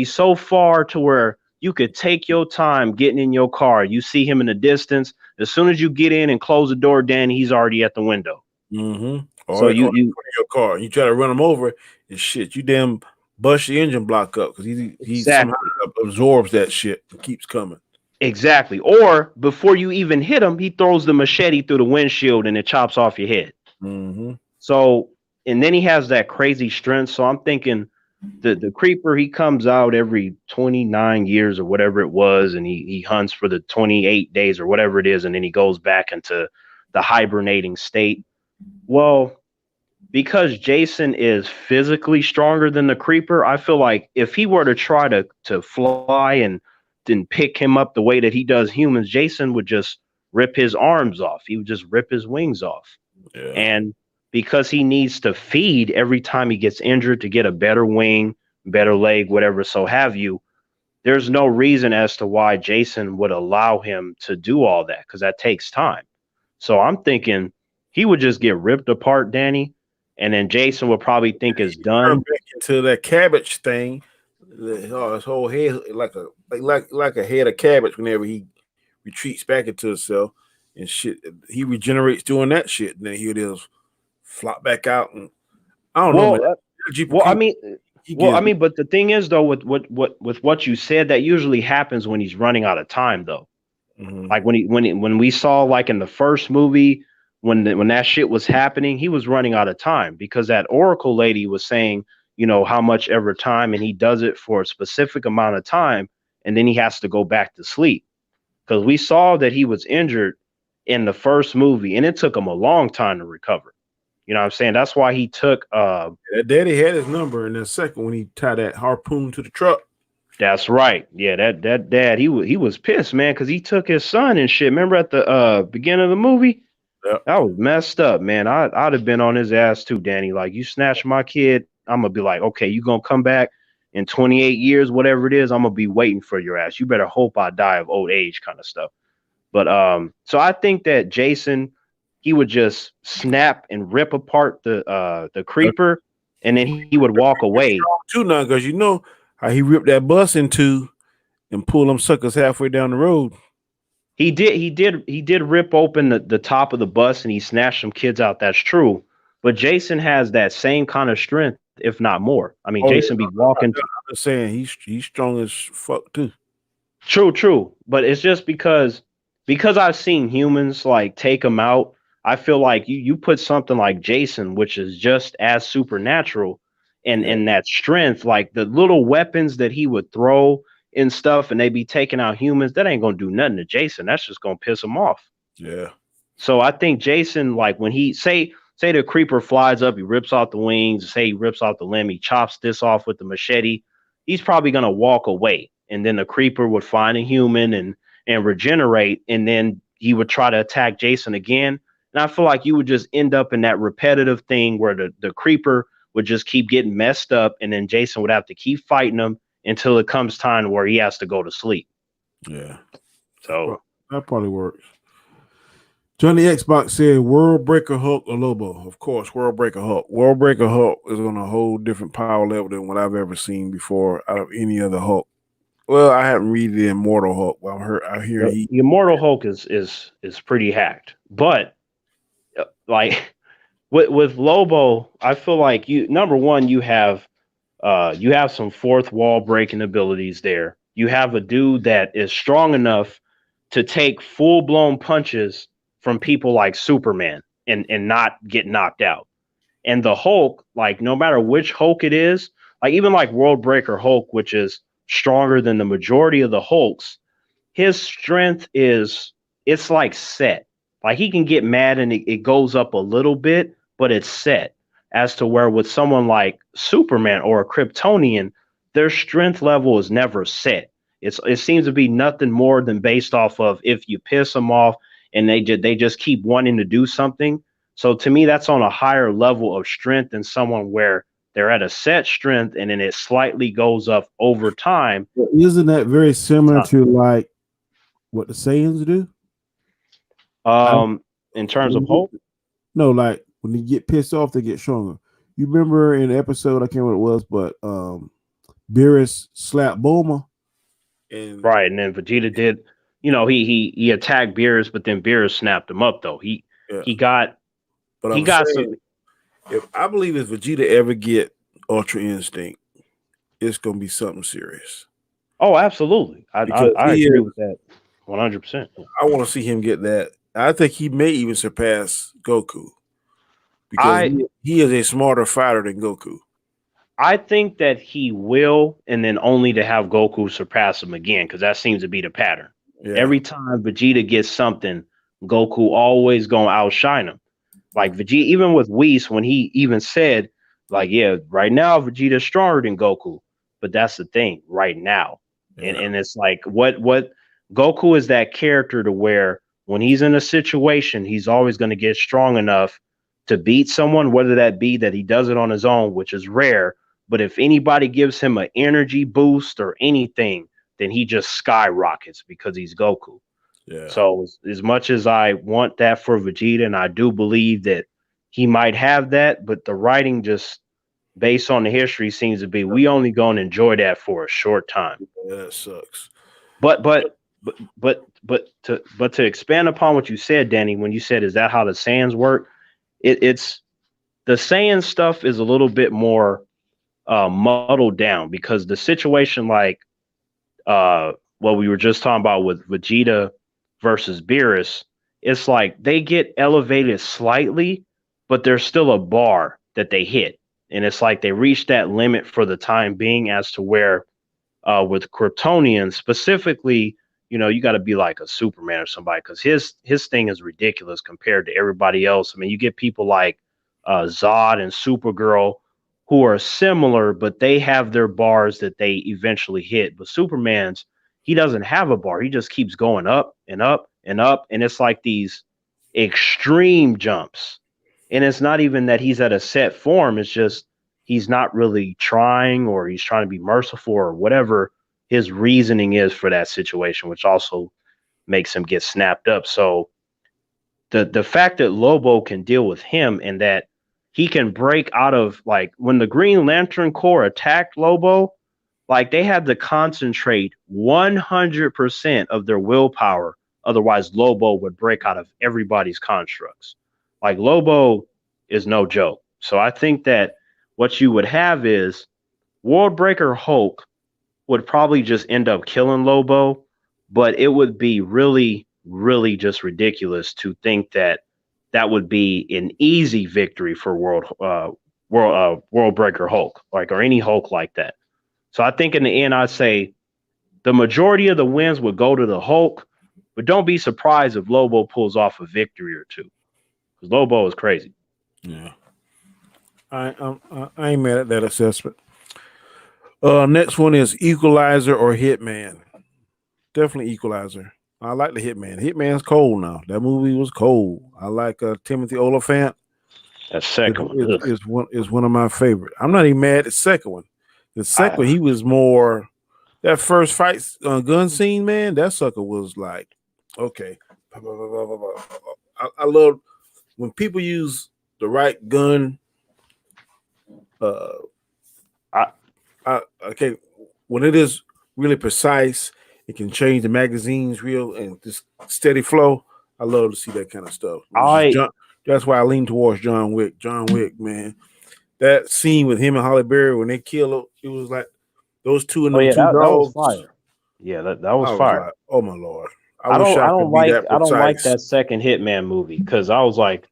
so far to where you could take your time getting in your car. You see him in the distance. As soon as you get in and close the door, Danny, he's already at the window. Mm-hmm. So you your car, you try to run him over, and shit, you damn bust your engine block up because he Exactly. somehow absorbs that shit and keeps coming. Exactly. Or before you even hit him, he throws the machete through the windshield and it chops off your head. Mm-hmm. So, and then he has that crazy strength. So I'm thinking the Creeper, he comes out every 29 years or whatever it was, and he hunts for the 28 days or whatever it is, and then he goes back into the hibernating state. Well, because Jason is physically stronger than the Creeper, I feel like if he were to try to fly and then pick him up the way that he does humans, Jason would just rip his arms off. He would just rip his wings off. Yeah. And because he needs to feed every time he gets injured to get a better wing, better leg, whatever, so have you, there's no reason as to why Jason would allow him to do all that, because that takes time. So I'm thinking he would just get ripped apart, Danny, and then Jason would probably think it's done. Back into that cabbage thing. His whole head like a head of cabbage whenever he retreats back into himself and shit. He regenerates doing that shit, and then here it is, flop back out, and I don't know, man. But the thing is, though, with what you said, that usually happens when he's running out of time, though. Mm-hmm. Like when we saw, like in the first movie, when that shit was happening, he was running out of time because that Oracle lady was saying, how much ever time, and he does it for a specific amount of time, and then he has to go back to sleep. Because we saw that he was injured in the first movie, and it took him a long time to recover. You know what I'm saying? That's why he took that daddy had his number in the second when he tied that harpoon to the truck. That's right. Yeah, that dad, he was pissed, man, because he took his son and shit. Remember at the beginning of the movie? Yep. That was messed up, man. I'd have been on his ass too, Danny. Like, you snatched my kid, I'm gonna be like, okay, you gonna come back in 28 years, whatever it is, I'm gonna be waiting for your ass. You better hope I die of old age, kind of stuff. But so I think that Jason, he would just snap and rip apart the Creeper, and then he would walk away. Too now, because you know how he ripped that bus in two and pulled them suckers halfway down the road. He did rip open the top of the bus and he snatched some kids out. That's true. But Jason has that same kind of strength, if not more. I mean, Jason be walking. I'm just saying he's strong as fuck too. True. But it's just because I've seen humans like take him out. I feel like you put something like Jason, which is just as supernatural, and that strength, like the little weapons that he would throw and stuff, and they be taking out humans, that ain't gonna do nothing to Jason. That's just gonna piss him off. Yeah. So I think Jason, like when he say the creeper flies up, he rips off the wings, say he rips off the limb, he chops this off with the machete, he's probably gonna walk away, and then the creeper would find a human and regenerate, and then he would try to attack Jason again. And I feel like you would just end up in that repetitive thing where the creeper would just keep getting messed up, and then Jason would have to keep fighting him until it comes time where he has to go to sleep. Yeah. So that probably works. Johnny Xbox said World Breaker Hulk or Lobo. Of course, World Breaker Hulk. World Breaker Hulk is on a whole different power level than what I've ever seen before out of any other Hulk. Well, I haven't read the Immortal Hulk, but I hear the Immortal Hulk is pretty hacked. But like with Lobo, I feel like number one, you have some fourth wall breaking abilities there. You have a dude that is strong enough to take full blown punches from people like Superman and not get knocked out. And the Hulk, like no matter which Hulk it is, like even like World Breaker Hulk, which is stronger than the majority of the Hulks, his strength it's like set. Like he can get mad and it goes up a little bit, but it's set. As to where with someone like Superman or a Kryptonian, their strength level is never set. It seems to be nothing more than based off of if you piss them off and they just keep wanting to do something. So to me, that's on a higher level of strength than someone where they're at a set strength and then it slightly goes up over time. Isn't that very similar to like what the Saiyans do? In terms of Hulk? No, like when they get pissed off, they get stronger. You remember in the episode, I can't remember what it was, but Beerus slapped Bulma. Right, and then Vegeta did, he attacked Beerus, but then Beerus snapped him up though. He got some. If I believe if Vegeta ever get Ultra Instinct, it's gonna be something serious. Oh, absolutely. I agree with that 100%. I want to see him get that. I think he may even surpass Goku because he is a smarter fighter than Goku. I think that he will, and then only to have Goku surpass him again, because that seems to be the pattern. Yeah. Every time Vegeta gets something, Goku always gonna outshine him. Like Vegeta, even with Whis, when he even said, like, yeah, right now Vegeta's stronger than Goku, but that's the thing, right now. Yeah. And it's like what Goku is that character to where when he's in a situation, he's always going to get strong enough to beat someone, whether that be that he does it on his own, which is rare. But if anybody gives him an energy boost or anything, then he just skyrockets because he's Goku. Yeah. So as much as I want that for Vegeta, and I do believe that he might have that, but the writing just based on the history seems to be we only going to enjoy that for a short time. Yeah, that sucks. But to expand upon what you said, Danny, when you said, is that how the Saiyans work? It's the Saiyan stuff is a little bit more muddled down because the situation like what we were just talking about with Vegeta versus Beerus, it's like they get elevated slightly, but there's still a bar that they hit. And it's like they reach that limit for the time being as to where with Kryptonians specifically, you got to be like a Superman or somebody because his thing is ridiculous compared to everybody else. I mean, you get people like Zod and Supergirl who are similar, but they have their bars that they eventually hit. But Superman's, he doesn't have a bar. He just keeps going up and up and up. And it's like these extreme jumps. And it's not even that he's at a set form. It's just he's not really trying or he's trying to be merciful or whatever his reasoning is for that situation, which also makes him get snapped up. So the fact that Lobo can deal with him and that he can break out of, like, when the Green Lantern Corps attacked Lobo, like they had to concentrate 100% of their willpower. Otherwise, Lobo would break out of everybody's constructs. Like Lobo is no joke. So I think that what you would have is World Breaker Hulk would probably just end up killing Lobo, but it would be really, really just ridiculous to think that that would be an easy victory for World Breaker Hulk, like, or any Hulk like that. So I think in the end, I'd say the majority of the wins would go to the Hulk, but don't be surprised if Lobo pulls off a victory or two, because Lobo is crazy. Yeah, I ain't mad at that assessment. Next one is Equalizer or Hitman. Definitely Equalizer. I like the Hitman. Hitman's cold now. That movie was cold. I like Timothy Oliphant. That second one is one of my favorite. I'm not even mad at the second one. The second one, he was more that first fight gun scene, man. That sucker was like, okay. I love when people use the right gun. Okay, when it is really precise, it can change the magazines real and just steady flow. I love to see that kind of stuff. That's why I lean towards John Wick. John Wick, man. That scene with him and Halle Berry when they kill him, it was like those two and them two that dogs. was fire. Yeah, that was fire. Like, oh my Lord. I don't like that second Hitman movie because I was like,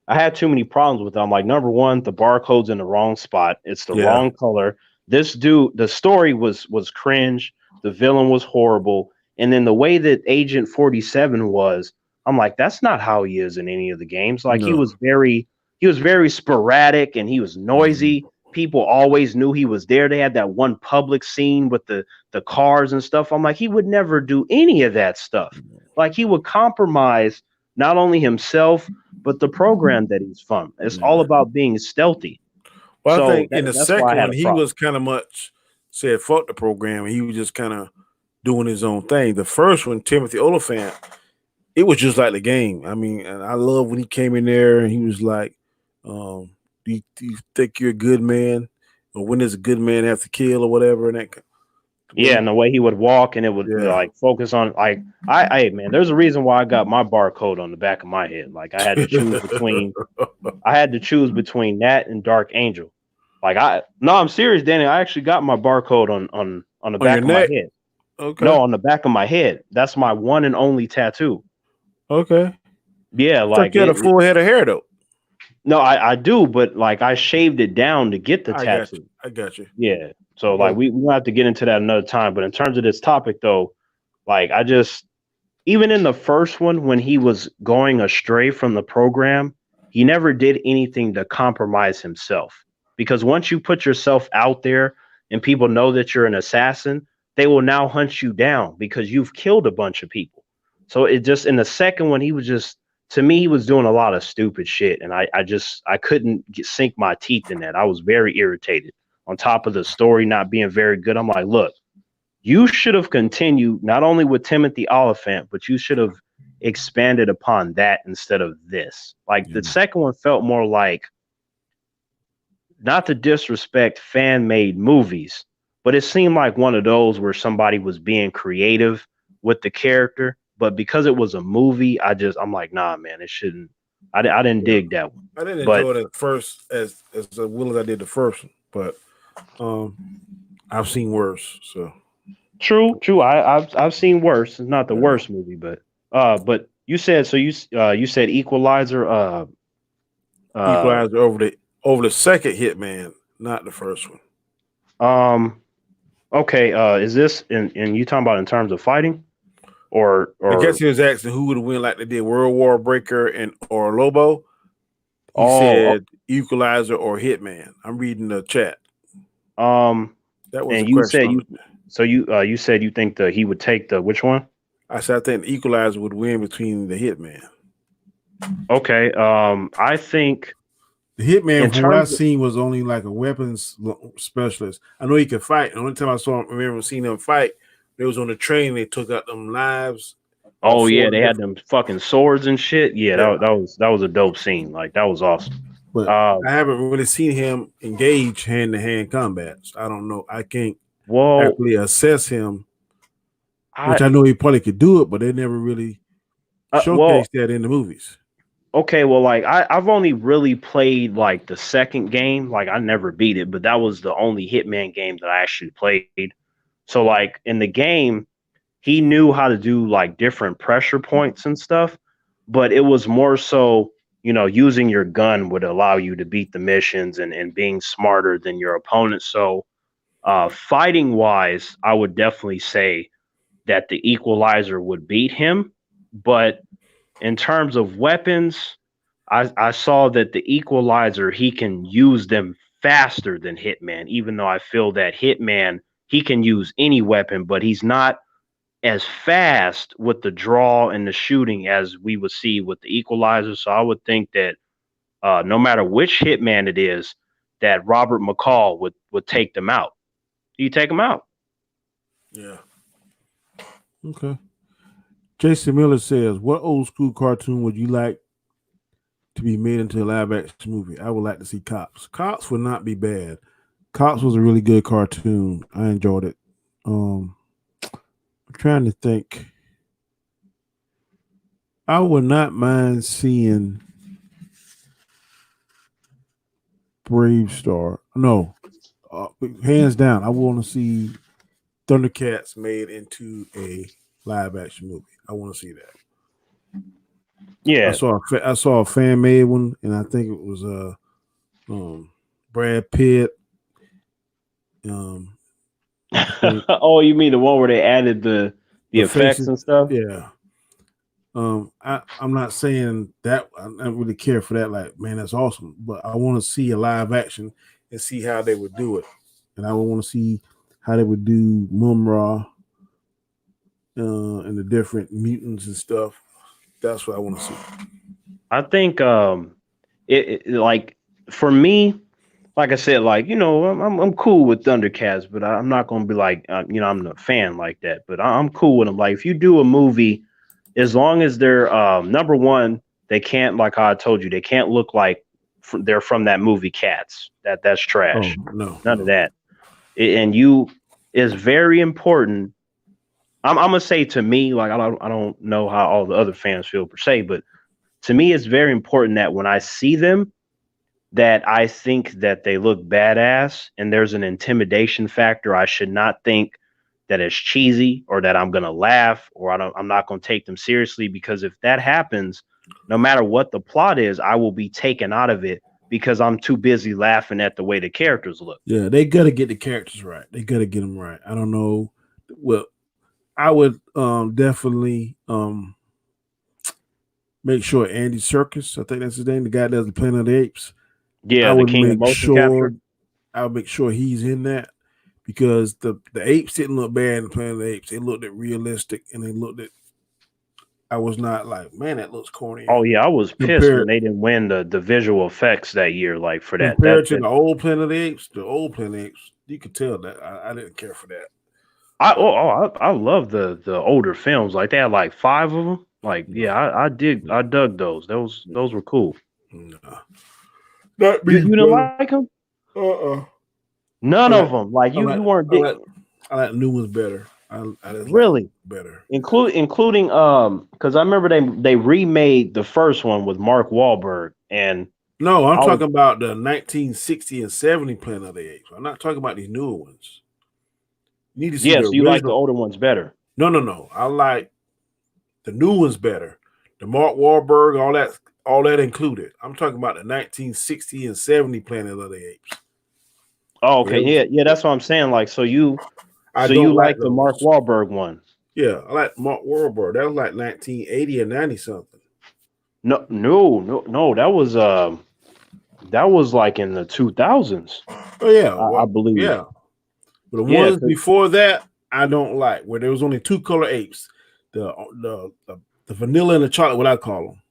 I had too many problems with it. I'm like, number one, the barcode's in the wrong spot. It's the wrong color. This dude, the story was cringe. The villain was horrible. And then the way that Agent 47 was, I'm like, that's not how he is in any of the games. Like he was very sporadic and he was noisy. People always knew he was there. They had that one public scene with the cars and stuff. I'm like, he would never do any of that stuff. Like he would compromise not only himself, but the program that he's from. It's all about being stealthy. Well, so I think in the second one, he was kind of much said, fuck the program. And he was just kind of doing his own thing. The first one, Timothy Oliphant, it was just like the game. I mean, and I love when he came in there and he was like, do you think you're a good man? Or when does a good man have to kill or whatever? And that. And the way he would walk and it would like focus on like man, there's a reason why I got my barcode on the back of my head. Like I had to choose between that and Dark Angel. Like I'm serious, Danny. I actually got my barcode on the back of my head. Okay. No, on the back of my head. That's my one and only tattoo. Okay. Yeah, like you had a full head of hair though. No, I do, but like I shaved it down to get the tattoo. I got you. Yeah. So like we have to get into that another time. But in terms of this topic though, like I just even in the first one when he was going astray from the program, he never did anything to compromise himself. Because once you put yourself out there and people know that you're an assassin, they will now hunt you down because you've killed a bunch of people. So it just in the second one, he was just to me, he was doing a lot of stupid shit. And I couldn't sink my teeth in that. I was very irritated. On top of the story not being very good, I'm like, look, you should have continued not only with Timothy Oliphant, but you should have expanded upon that instead of this. Like the second one felt more like, not to disrespect fan-made movies, but it seemed like one of those where somebody was being creative with the character. But because it was a movie, I'm like, nah, man, it shouldn't. I didn't dig that one. I didn't enjoy it at first as well as I did the first one, but I've seen worse. So true. I've seen worse. It's not the worst movie, but you said so. You said Equalizer. Equalizer over the second Hitman, not the first one. Okay. Is this and you talking about in terms of fighting? Or I guess he was asking who would win like they did World War Breaker or Lobo. He said Equalizer or Hitman. I'm reading the chat. That was and you said you said you think that he would take the which one? I said I think the Equalizer would win between the Hitman. Okay. I think the Hitman from what I seen was only like a weapons specialist. I know he could fight. The only time I remember seeing him fight, they was on the train. They took out them lives. Oh yeah, they had them fucking swords and shit. Yeah, that was a dope scene. Like that was awesome. But I haven't really seen him engage hand-to-hand combat. So I don't know. I can't actually assess him. Which I know he probably could do it, but they never really showcased that in the movies. Okay, well, like I've only really played like the second game. Like I never beat it, but that was the only Hitman game that I actually played. So like in the game, he knew how to do like different pressure points and stuff, but it was more so using your gun would allow you to beat the missions and being smarter than your opponent. So, fighting wise, I would definitely say that the Equalizer would beat him. But in terms of weapons, I saw that the Equalizer, he can use them faster than Hitman, even though I feel that Hitman, he can use any weapon, but he's not as fast with the draw and the shooting as we would see with the Equalizer. So I would think that no matter which Hitman it is, that Robert McCall would take them out. You take them out. Yeah. Okay. Jason Miller says, "What old school cartoon would you like to be made into a live action movie? I would like to see Cops. Cops would not be bad. Cops was a really good cartoon. I enjoyed it. I'm trying to think. I would not mind seeing Brave Star. No, hands down, I want to see Thundercats made into a live action movie. I want to see that. Yeah, I saw a fan made one, and I think it was Brad Pitt. Oh, you mean the one where they added the effects faces, and stuff? Yeah. I'm not saying that I don't really care for that. Like, man, that's awesome. But I want to see a live action and see how they would do it. And I want to see how they would do Mumra and the different mutants and stuff. That's what I want to see. I think it like for me, like I said, like I'm cool with Thundercats, but I'm not gonna be like I'm a fan like that. But I'm cool with them. Like if you do a movie, as long as they're number one, they can't, like how I told you, they can't look like they're from that movie Cats. That's trash. Oh, no, none of that. And you is very important. I'm gonna say to me, like I don't know how all the other fans feel per se, but to me, it's very important that when I see them, that I think that they look badass and there's an intimidation factor. I should not think that it's cheesy or that I'm going to laugh or I'm not going to take them seriously, because if that happens, no matter what the plot is, I will be taken out of it because I'm too busy laughing at the way the characters look. Yeah, they got to get the characters right. They got to get them right. I don't know. Well, I would definitely make sure Andy Serkis, I think that's his name, the guy that does the Planet of the Apes. Yeah, I the would King of Motion Capture. I would make sure he's in that, because the apes didn't look bad in the Planet of the Apes. They looked at realistic, and they looked at. I was not like, man, that looks corny. Oh yeah, I was pissed when they didn't win the visual effects that year. Like for that, compared to the old Planet of the Apes, you could tell that I didn't care for that. I love the older films. Like they had like 5 of them. Like I dug those. Those were cool. Nah. You didn't like them? None of them. Like you weren't. I like new ones better. I really like better, including because I remember they remade the first one with Mark Wahlberg and. No, I'm talking about the 1960 and 70 Planet of the Apes. I'm not talking about these newer ones. You need to see so you like the older ones better? No. I like the new ones better. The Mark Wahlberg, all that included. I'm talking about the 1960 and 70 Planet of the Apes. Oh, okay. Yeah, that's what I'm saying. Like, so you like the Mark Wahlberg one? Yeah, I like Mark Wahlberg. That was like 1980 or 90 something. No. That was like in the 2000s. Oh yeah, I believe. Yeah, but the ones before that, I don't like. Where there was only 2 color apes, the vanilla and the chocolate, what I call them,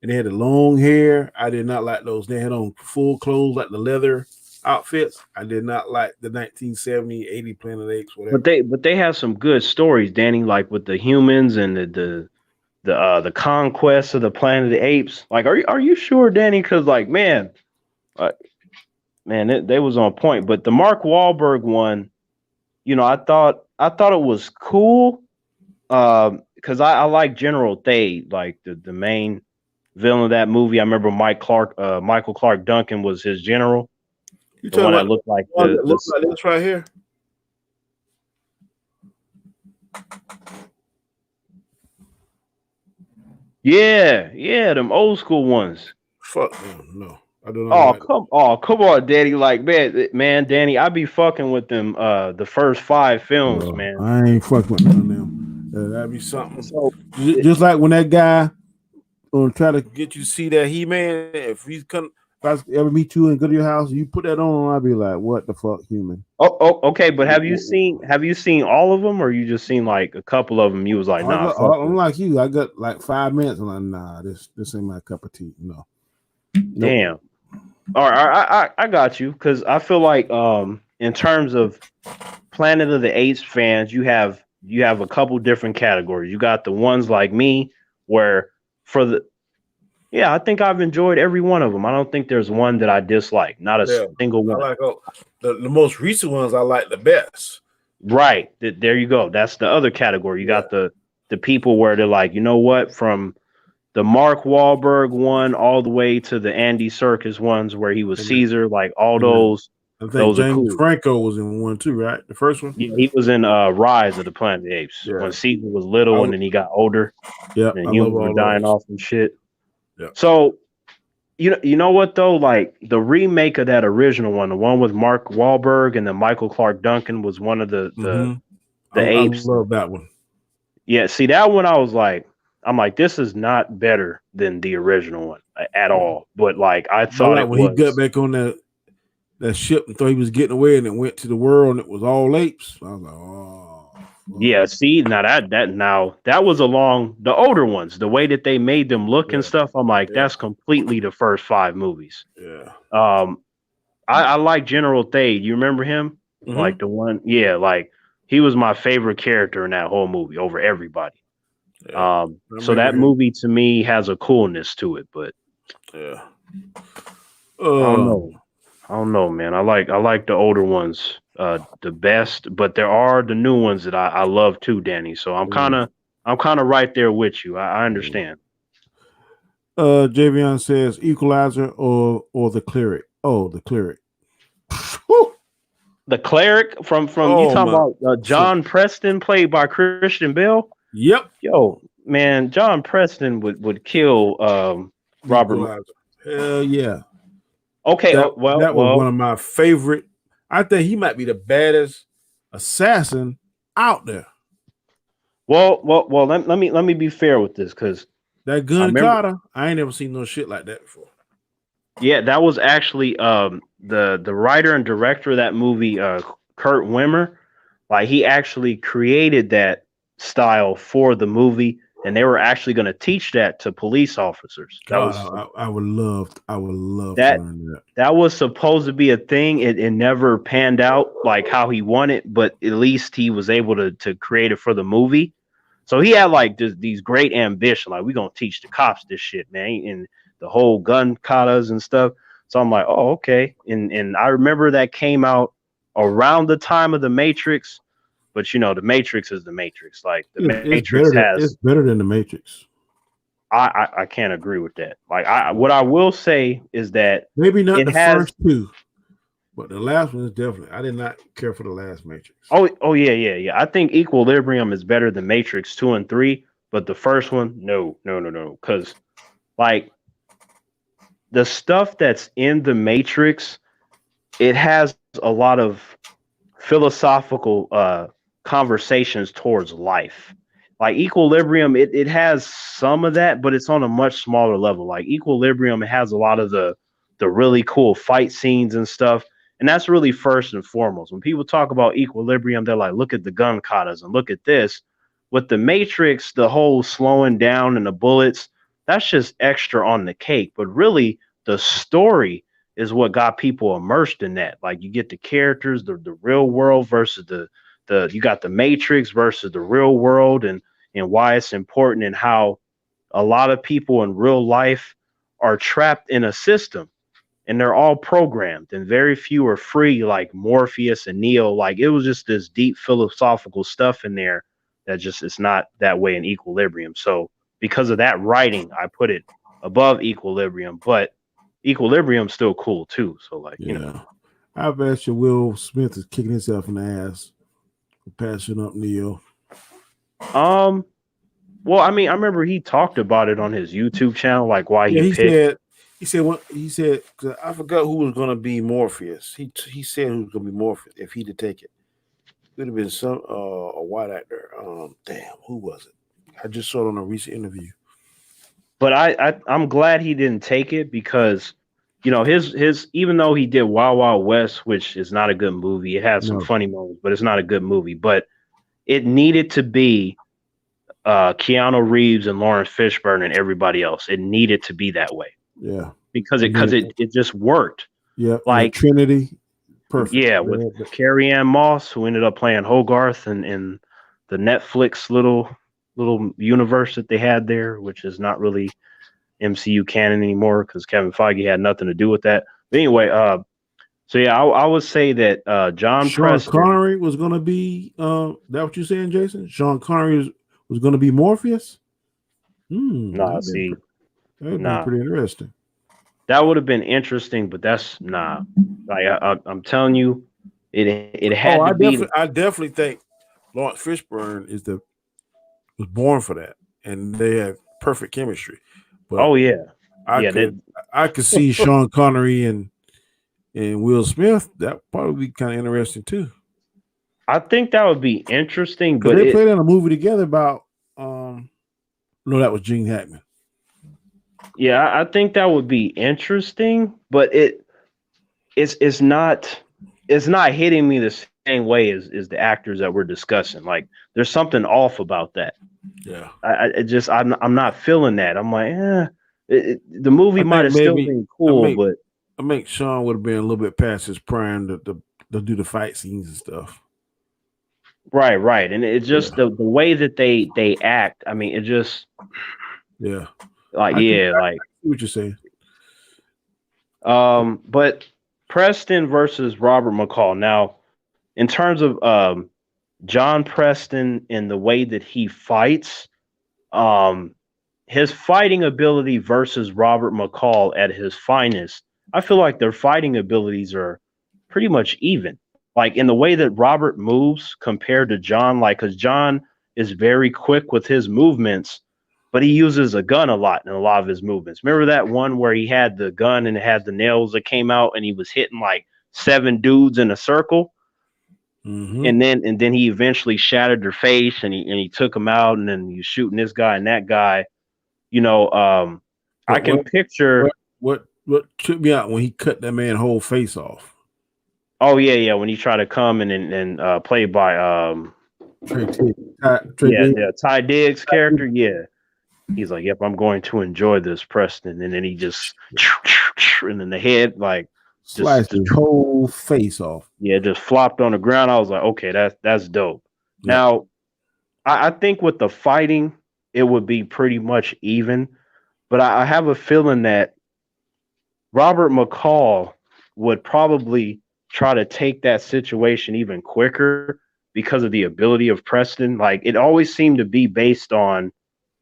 and they had the long hair. I did not like those. They had on full clothes, like the leather outfits. I did not like the 1970, 80 Planet of the Apes. Whatever. But they have some good stories, Danny. Like with the humans and the conquest of the Planet of the Apes. Like, are you sure, Danny? Because like, man, they was on point. But the Mark Wahlberg one, I thought it was cool. Because I like General Thade, like the main villain of that movie. I remember Michael Clark Duncan was his general. You talking about that looked like this right here? Yeah, them old school ones. Fuck them. No, I do not like. Come on, Danny. Like, man, Danny, I be fucking with them. The first 5 films, Bro, man. I ain't fucking with none of them. That'd be something. So, Just like when that guy try to get you to see that He-Man. If I ever meet you and go to your house, you put that on, I'll be like, "What the fuck, human?" okay, but have you seen all of them, or you just seen like a couple of them? You was like, nah, fuck I'm this. like you. I got like 5 minutes. I'm like, nah, this ain't my cup of tea. No. Nope. Damn. All right, I got you because I feel like in terms of Planet of the Apes fans, you have a couple different categories. You got the ones like me where I think I've enjoyed every one of them. I don't think there's one that I dislike, not a single one. I like the most recent ones I like the best. Right. There you go. That's the other category. You got the people where they're like, you know what, from the Mark Wahlberg one all the way to the Andy Serkis ones where he was Caesar, like all those. I think those James are cool. Franco was in one too, right? The first one. Yeah, he was in Rise of the Planet of the Apes when Caesar was little and then he got older. Yeah, and humans were dying off and shit. Yeah. So you know what though? Like the remake of that original one, the one with Mark Wahlberg and then Michael Clark Duncan was one of the apes. I love that one. Yeah, see that one I'm like, this is not better than the original one at all. But like I thought when he got back on that ship and thought he was getting away and it went to the world and it was all apes. I was like, oh. Yeah, see, now that was along the older ones, the way that they made them look and stuff. I'm like, that's completely the first 5 movies. Yeah. I like General Thade. You remember him? Mm-hmm. Like the one, like he was my favorite character in that whole movie over everybody. Yeah. So that movie to me has a coolness to it, but yeah. I don't know, man. I like the older ones the best, but there are the new ones that I love too, Danny. So I'm kind of right there with you. I understand. Javion says Equalizer or the Cleric. Oh, the Cleric. The Cleric from you talking about John Preston played by Christian Bale? Yep. Yo, man, John Preston would kill Robert. Equalizer. Hell yeah. Okay, that was one of my favorite. I think he might be the baddest assassin out there. Well. Let me be fair with this because that gun Carter, I ain't never seen no shit like that before. Yeah, that was actually the writer and director of that movie, Kurt Wimmer. Like he actually created that style for the movie, and they were actually going to teach that to police officers. I would love to learn that. That was supposed to be a thing. It never panned out like how he wanted, but at least he was able to create it for the movie. So he had like these great ambition, like we're gonna teach the cops this shit, man, and the whole gun katas and stuff. So I'm like, oh, okay. And I remember that came out around the time of the Matrix. But the Matrix is the Matrix. Like the Matrix it's better than the Matrix. I can't agree with that. Like what I will say is that maybe not the first 2, but the last one is definitely. I did not care for the last Matrix. Oh yeah. I think Equilibrium is better than Matrix 2 and 3, but the first one, no, because like the stuff that's in the Matrix, it has a lot of philosophical conversations towards life. Like Equilibrium, it has some of that, but it's on a much smaller level. Like Equilibrium, it has a lot of the really cool fight scenes and stuff, and that's really first and foremost. When people talk about Equilibrium, they're like, look at the gun katas and look at this. With the Matrix, the whole slowing down and the bullets, that's just extra on the cake. But really, the story is what got people immersed in that. Like you get the characters, the real world versus you got the Matrix versus the real world, and why it's important, and how a lot of people in real life are trapped in a system and they're all programmed and very few are free, like Morpheus and Neo. Like it was just this deep philosophical stuff in there that just it's not that way in Equilibrium. So because of that writing, I put it above Equilibrium, but Equilibrium's still cool too. So like, I bet you Will Smith is kicking himself in the ass for passing up Neo. Well, I mean, I remember he talked about it on his YouTube channel, like why Yeah, he picked. he said what he said. 'Cause I forgot who was going to be Morpheus. He said who was going to be Morpheus if he'd take it. It would have been some a white actor. Damn, who was it? I just saw it on a recent interview. But I'm glad he didn't take it because, you know, his even though he did Wild Wild West, which is not a good movie, it has some No. funny moments, but it's not a good movie. But it needed to be Keanu Reeves and Lawrence Fishburne and everybody else. It needed to be that way Yeah, because it just worked. yeah. Like Trinity, perfect. yeah, with Carrie Ann Moss, who ended up playing Hogarth in the Netflix little universe that they had there, which is not really MCU canon anymore because Kevin Feige had nothing to do with that. But anyway, so yeah, I would say that John Sean Preston. Connery was going to be. That what you saying, Jason? Sean Connery was going to be Morpheus. Nah, That'd see, been nah, pretty interesting. that would have been interesting, but that's nah. Like I'm telling you, it had to be. I definitely think Lawrence Fishburne was born for that, and they have perfect chemistry. But Oh yeah, I could see Sean Connery and Will Smith. That probably be kind of interesting too. I think that would be interesting, but they played in a movie together about. No, that was Gene Hackman. Yeah, I think that would be interesting, but it's not hitting me the same way as the actors that we're discussing. Like there's something off about that. Yeah, I'm not feeling that. I'm like, the movie might have still been cool, but I think Sean would have been a little bit past his prime to do the fight scenes and stuff. Right, and it's just the way that they act. I mean, it just like I see what you're saying. But Preston versus Robert McCall. Now, in terms of John Preston and the way that he fights, his fighting ability versus Robert McCall at his finest, I feel like their fighting abilities are pretty much even. Like in the way that Robert moves compared to John, like because John is very quick with his movements, but he uses a gun a lot in a lot of his movements. Remember that one where he had the gun and it had the nails that came out and he was hitting like 7 dudes in a circle? Mm-hmm. And then he eventually shattered their face and he took them out, and then he's shooting this guy and that guy. You know, I can picture what took me out when he cut that man's whole face off. Oh yeah, when he tried to come and play by Ty Diggs' character, yeah. He's like, "Yep, I'm going to enjoy this, Preston," and then he just and then the head like sliced his whole face off. Yeah, just flopped on the ground. I was like, okay, that's dope. Yeah. Now, I think with the fighting, it would be pretty much even, but I have a feeling that Robert McCall would probably try to take that situation even quicker because of the ability of Preston. Like it always seemed to be based on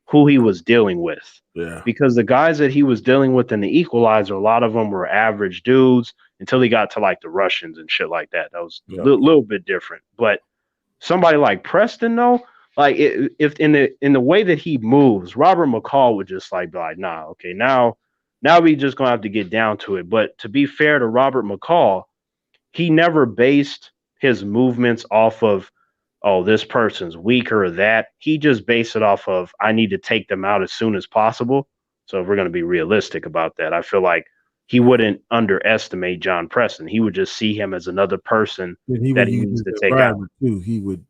who he was dealing with. Yeah. Because the guys that he was dealing with in the Equalizer, a lot of them were average dudes until he got to like the Russians and shit like that. That was a little bit different. But somebody like Preston, though, like if in the way that he moves, Robert McCall would just like be like, nah, okay, now we just gonna have to get down to it. But to be fair to Robert McCall, he never based his movements off of, oh, this person's weaker or that. He just based it off of, I need to take them out as soon as possible. So if we're going to be realistic about that, I feel like he wouldn't underestimate John Preston. He would just see him as another person that he needs to take out. Too. He would,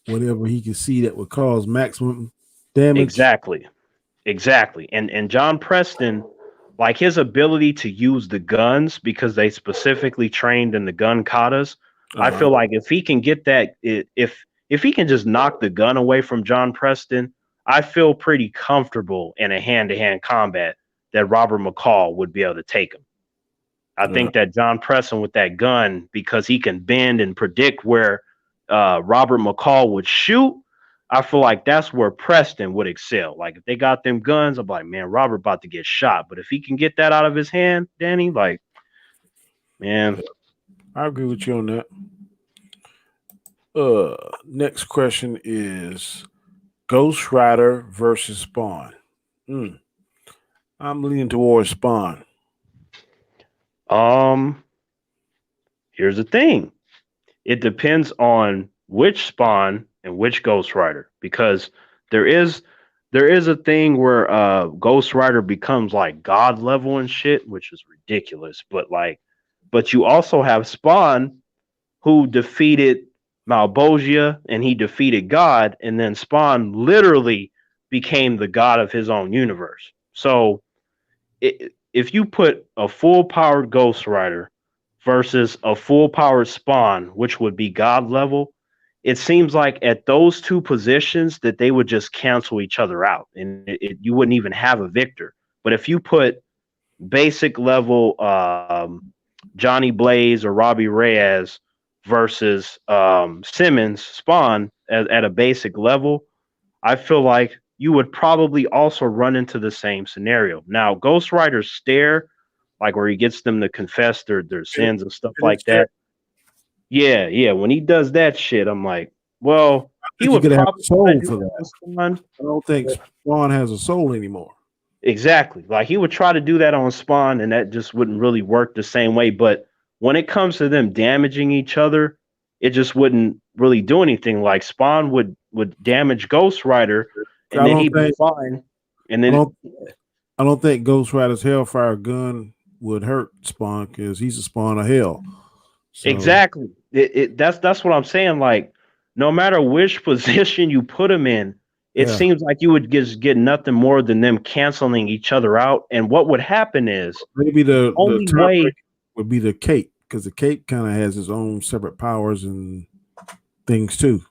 whatever he could see that would cause maximum damage. Exactly. And John Preston, like his ability to use the guns because they specifically trained in the gun katas. I feel like if he can get that, if he can just knock the gun away from John Preston, I feel pretty comfortable in a hand-to-hand combat that Robert McCall would be able to take him. I think that John Preston with that gun, because he can bend and predict where Robert McCall would shoot, I feel like that's where Preston would excel. Like if they got them guns, I'm like, man, Robert about to get shot. But if he can get that out of his hand, Danny, like, man. I agree with you on that. Next question is, Ghost Rider versus Spawn. I'm leaning towards Spawn. Um, Here's the thing. It depends on which Spawn and which Ghost Rider, because there is there is a thing where Ghost Rider becomes like god level and shit, which is ridiculous. But you also have Spawn who defeated Malbogia and he defeated God, and then Spawn literally became the god of his own universe. So if you put a full powered Ghost Rider versus a full powered Spawn, which would be God level, it seems like at those two positions that they would just cancel each other out, and you wouldn't even have a victor. But if you put basic level Johnny Blaze or Robbie Reyes versus Simmons Spawn at a basic level, I feel like you would probably also run into the same scenario. Now, Ghost Rider's stare, like where he gets them to confess their sins and stuff like that. Yeah, yeah. When he does that shit, I'm like, well, he You would could have probably a soul do for that that. with Spawn. I don't think Spawn has a soul anymore. Exactly. Like he would try to do that on Spawn, and that just wouldn't really work the same way. But when it comes to them damaging each other, it just wouldn't really do anything. Like Spawn would damage Ghost Rider, I and then don't he'd be think fine. And I then don't I don't think Ghost Rider's Hellfire gun would hurt Spawn because he's a spawn of hell. So, exactly, that's what I'm saying. Like no matter which position you put him in, it yeah, seems like you would just get nothing more than them canceling each other out. And what would happen is maybe the only top way. would be the cape because the cape kind of has its own separate powers and things too.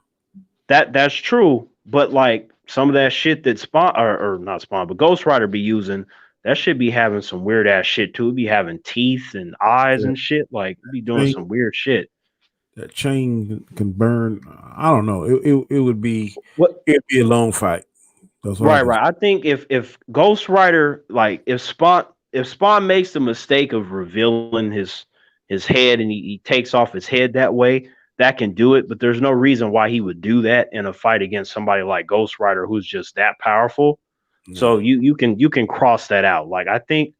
That's true, but like some of that shit that Spawn or not Spawn, but Ghost Rider be using, that should be having some weird ass shit too. It be having teeth and eyes Yeah. and shit. Like it be doing Chain, some weird shit. that chain can burn. I don't know. It would be What? it'd be a long fight. That's all I Right, can say. right. I think if Ghost Rider, like if Spawn makes the mistake of revealing his head and he takes off his head that way, that can do it. But there's no reason why he would do that in a fight against somebody like Ghost Rider who's just that powerful. So Yeah. you can cross that out. Like I think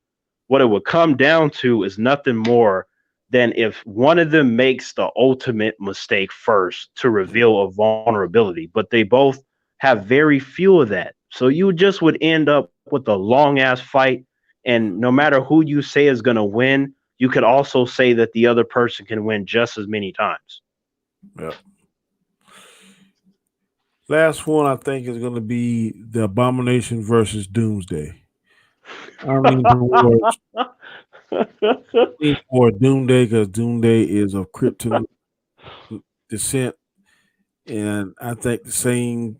what it would come down to is nothing more than if one of them makes the ultimate mistake first to reveal a vulnerability, but they both have very few of that. So you just would end up with a long ass fight. And no matter who you say is going to win, you could also say that the other person can win just as many times. Yeah. Last one I think is going to be the Abomination versus Doomsday. I mean towards for Doomsday because Doomsday is of Krypton descent, and I think the same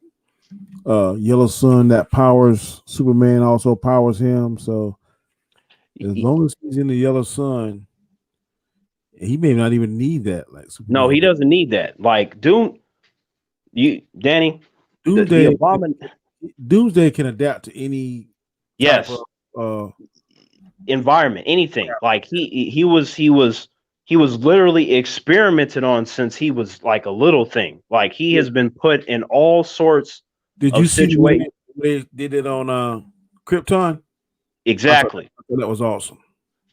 yellow sun that powers Superman also powers him. So as long as he's in the yellow sun, he may not even need that like No, he Superman. doesn't need that. Like Danny, the Doomsday abomin. Doomsday can adapt to any type Yes, of environment, anything. Like he was literally experimented on since he was like a little thing. Like he has been put in all sorts did you of see when situations. they did it on Krypton? Exactly. I thought that was awesome.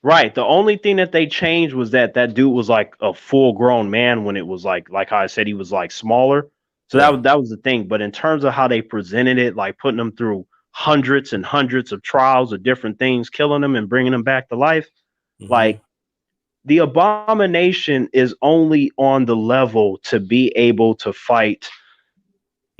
Right. The only thing that they changed was that dude was like a full grown man when it was like how I said he was like smaller. So Yeah. that was the thing. But in terms of how they presented it, like putting them through hundreds and hundreds of trials of different things, killing them and bringing them back to life, like the Abomination is only on the level to be able to fight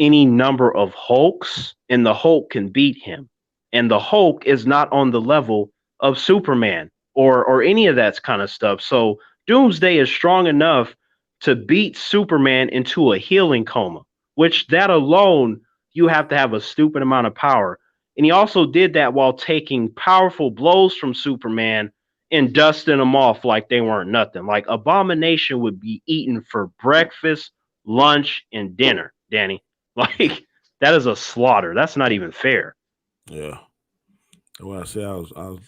any number of Hulks, and the Hulk can beat him. And the Hulk is not on the level of Superman or any of that kind of stuff. So Doomsday is strong enough to beat Superman into a healing coma, which that alone you have to have a stupid amount of power. And he also did that while taking powerful blows from Superman and dusting them off like they weren't nothing. Like Abomination would be eaten for breakfast, lunch, and dinner, Danny. Like that is a slaughter. That's not even fair. Yeah. Well, I say I was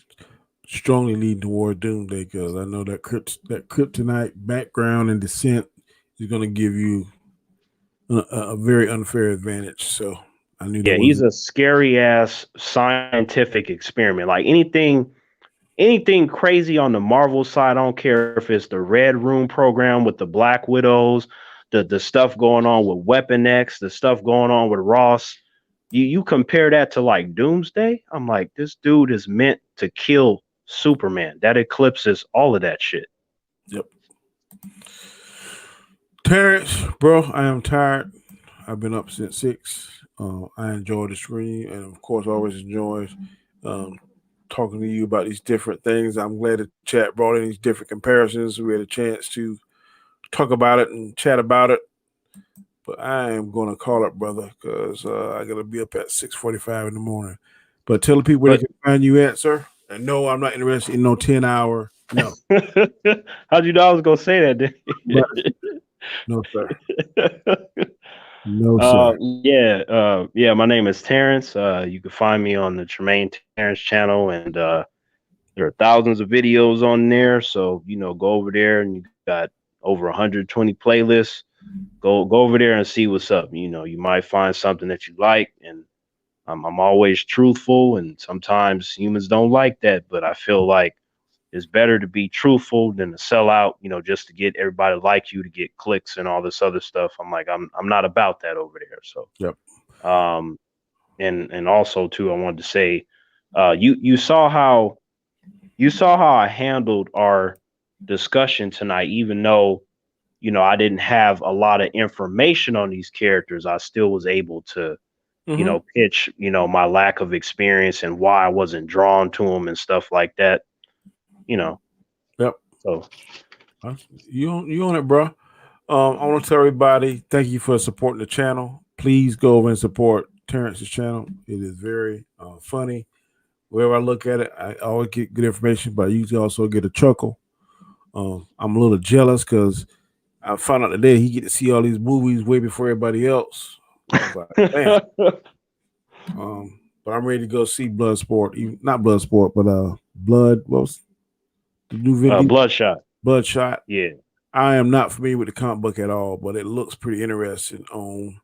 strongly leaning toward Doomsday because I know that that kryptonite background and descent is going to give you a very unfair advantage. So I knew. Yeah, he's a scary ass scientific experiment. Like anything crazy on the Marvel side. I don't care if it's the Red Room program with the Black Widows, the stuff going on with Weapon X, the stuff going on with Ross. You compare that to like Doomsday. I'm like, this dude is meant to kill Superman. That eclipses all of that shit. Yep. Terrence, bro, I am tired. I've been up since 6. I enjoy the stream, and of course, always enjoy talking to you about these different things. I'm glad the chat brought in these different comparisons. We had a chance to talk about it and chat about it. But I am going to call it, brother, because I got to be up at 6:45 in the morning. But tell the people where they can find you at, sir. And no, I'm not interested in no 10-hour. No. How'd you know I was going to say that? No, sir. No, sir. Yeah. My name is Terrence. You can find me on the Tremaine Terrence channel, and there are thousands of videos on there. So go over there, and you got over 120 playlists. Go over there and see what's up. You might find something that you like, and I'm always truthful, and sometimes humans don't like that, but I feel like it's better to be truthful than to sell out, just to get everybody to like you, to get clicks and all this other stuff. I'm not about that over there. So, yep. And also too, I wanted to say, you saw how I handled our discussion tonight, even though, I didn't have a lot of information on these characters. I still was able to, pitch, my lack of experience and why I wasn't drawn to them and stuff like that. Yep. So you on it, bro. I want to tell everybody thank you for supporting the channel. Please go over and support Terrence's channel. It is very funny. Wherever I look at it, I always get good information, but I usually also get a chuckle. I'm a little jealous because I found out today he get to see all these movies way before everybody else. I was like, damn. But I'm ready to go see Bloodsport. Not Bloodsport, but Blood. What was the new video? Bloodshot. Bloodshot. Yeah. I am not familiar with the comic book at all, but it looks pretty interesting from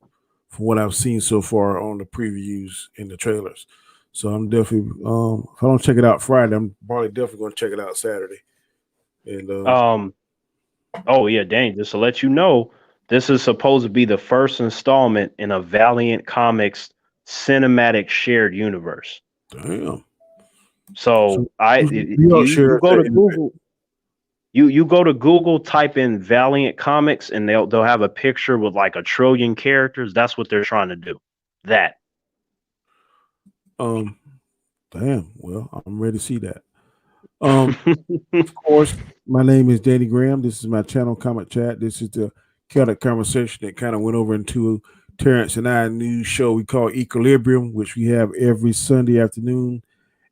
what I've seen so far on the previews and the trailers. So I'm definitely if I don't check it out Friday, I'm probably definitely going to check it out Saturday. And oh yeah, dang, just to let you know, this is supposed to be the first installment in a Valiant Comics cinematic shared universe. Damn. So you go to Google. You go to Google, type in Valiant Comics, and they'll have a picture with like 1 trillion characters. That's what they're trying to do. That. Damn. Well, I'm ready to see that. Of course, my name is Danny Graham. This is my channel, Comic Chat. This is the Khaotic conversation that kind of went over into Terrence and I new show we call Equilibrium, which we have every Sunday afternoon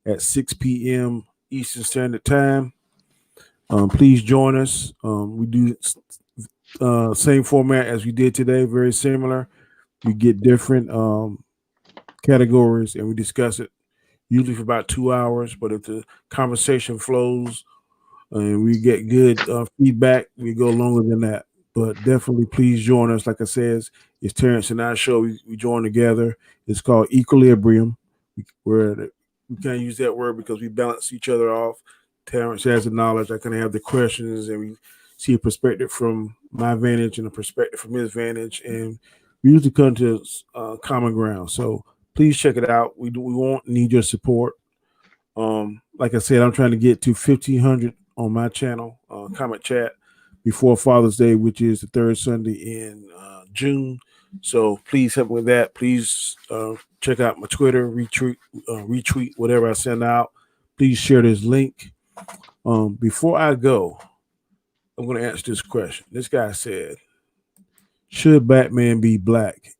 at 6 p.m. Eastern Standard Time. Please join us. We do same format as we did today, very similar. We get different categories and we discuss it usually for about 2 hours. But if the conversation flows and we get good feedback, we go longer than that. But definitely please join us. Like I said, it's Terrence and I show. We join together. It's called Equilibrium. We can't use that word because we balance each other off. Terrence has the knowledge. I kind of have the questions, and we see a perspective from my vantage and a perspective from his vantage, and we usually come to common ground. So please check it out. We won't need your support. Like I said, I'm trying to get to 1,500 on my channel, Comic Chat, before Father's Day, which is the third Sunday in June. So please help me with that. Please check out my Twitter, retweet whatever I send out. Please share this link. Before I go, I'm going to answer this question. This guy said, should Batman be black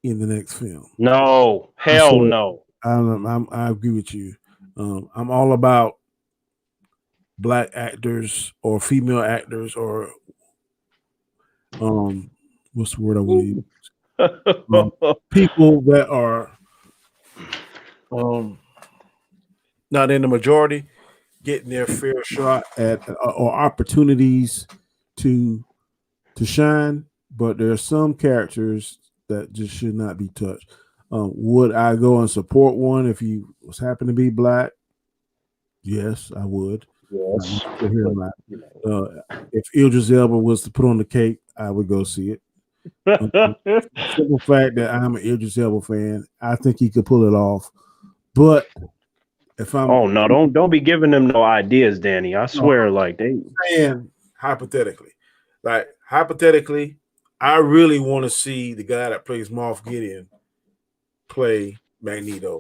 in the next film? No, hell no. I agree with you. I'm all about black actors or female actors or what's the word I want to use? People that are not in the majority getting their fair shot at or opportunities to shine, but there are some characters that just should not be touched. Would I go and support one if he was happened to be black? Yes, I would. Yes. To hear him out. If Idris Elba was to put on the cake, I would go see it. Simple fact that I'm an Idris Elba fan, I think he could pull it off. But if I'm no, don't be giving them no ideas, Danny. I swear, like they saying hypothetically, I really want to see the guy that plays Moff Gideon play Magneto,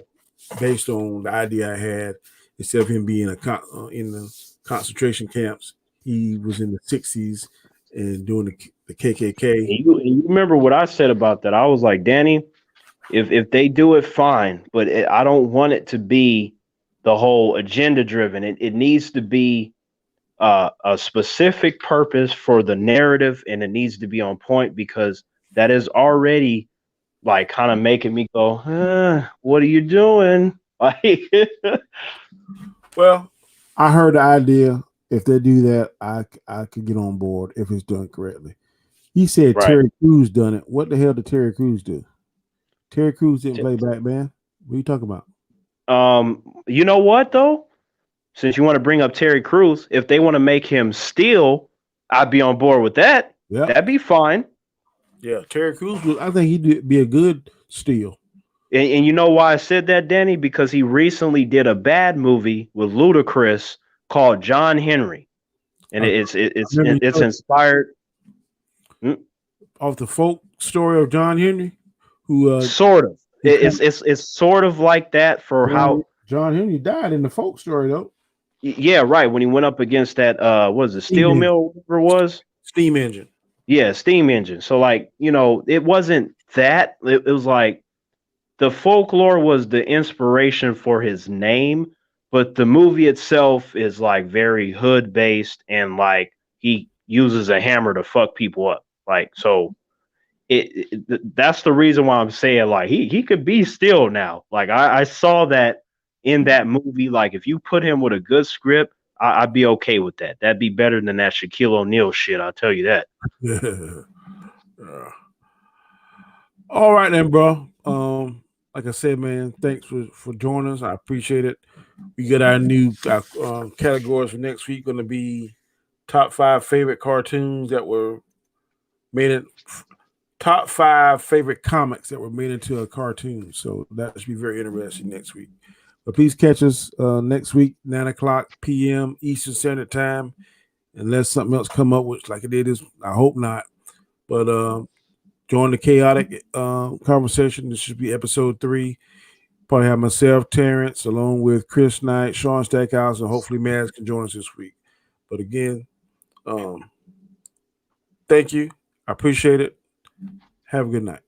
based on the idea I had. Instead of him being in the concentration camps, he was in the 60s and doing the KKK. you remember what I said about that? I was like, Danny, if they do it, fine, but I don't want it to be the whole agenda driven. It needs to be a specific purpose for the narrative, and it needs to be on point because that is already like kind of making me go, what are you doing? Like, well, I heard the idea. If they do that, I could get on board if it's done correctly. He said Right. Terry Crews done it. What the hell did Terry Crews do? Terry Crews didn't play Batman. What are you talking about? You know what though? Since you want to bring up Terry Crews, if they want to make him Steel, I'd be on board with that. Yeah, That'd be fine. Yeah, Terry Crews. I think he'd be a good Steel. And you know why I said that, Danny? Because he recently did a bad movie with Ludacris called John Henry, and it's inspired off the folk story of John Henry, who sort of. It's sort of like that for how John Henry died in the folk story though. Yeah, right. When he went up against that what is it, steel mill, whatever it was, steam engine. Yeah, steam engine. So like, it wasn't that. It was like the folklore was the inspiration for his name, but the movie itself is like very hood based and like he uses a hammer to fuck people up. Like, so that's the reason why I'm saying like he could be Steel now. Like I saw that in that movie. Like if you put him with a good script, I'd be okay with that. That'd be better than that Shaquille O'Neal shit. I'll tell you that. All right then, bro. Like I said, man, thanks for joining us. I appreciate it. We got our new categories for next week. Going to be top 5 favorite cartoons that were made it. Top 5 favorite comics that were made into a cartoon. So that should be very interesting next week. But please catch us next week, 9:00 p.m. Eastern Standard Time, unless something else come up, which like it did is, I hope not. But join the Khaotic conversation. This should be episode 3. Probably have myself, Terrence, along with Chris Knight, Sean Stackhouse, and hopefully Mads can join us this week. But again, thank you. I appreciate it. Have a good night.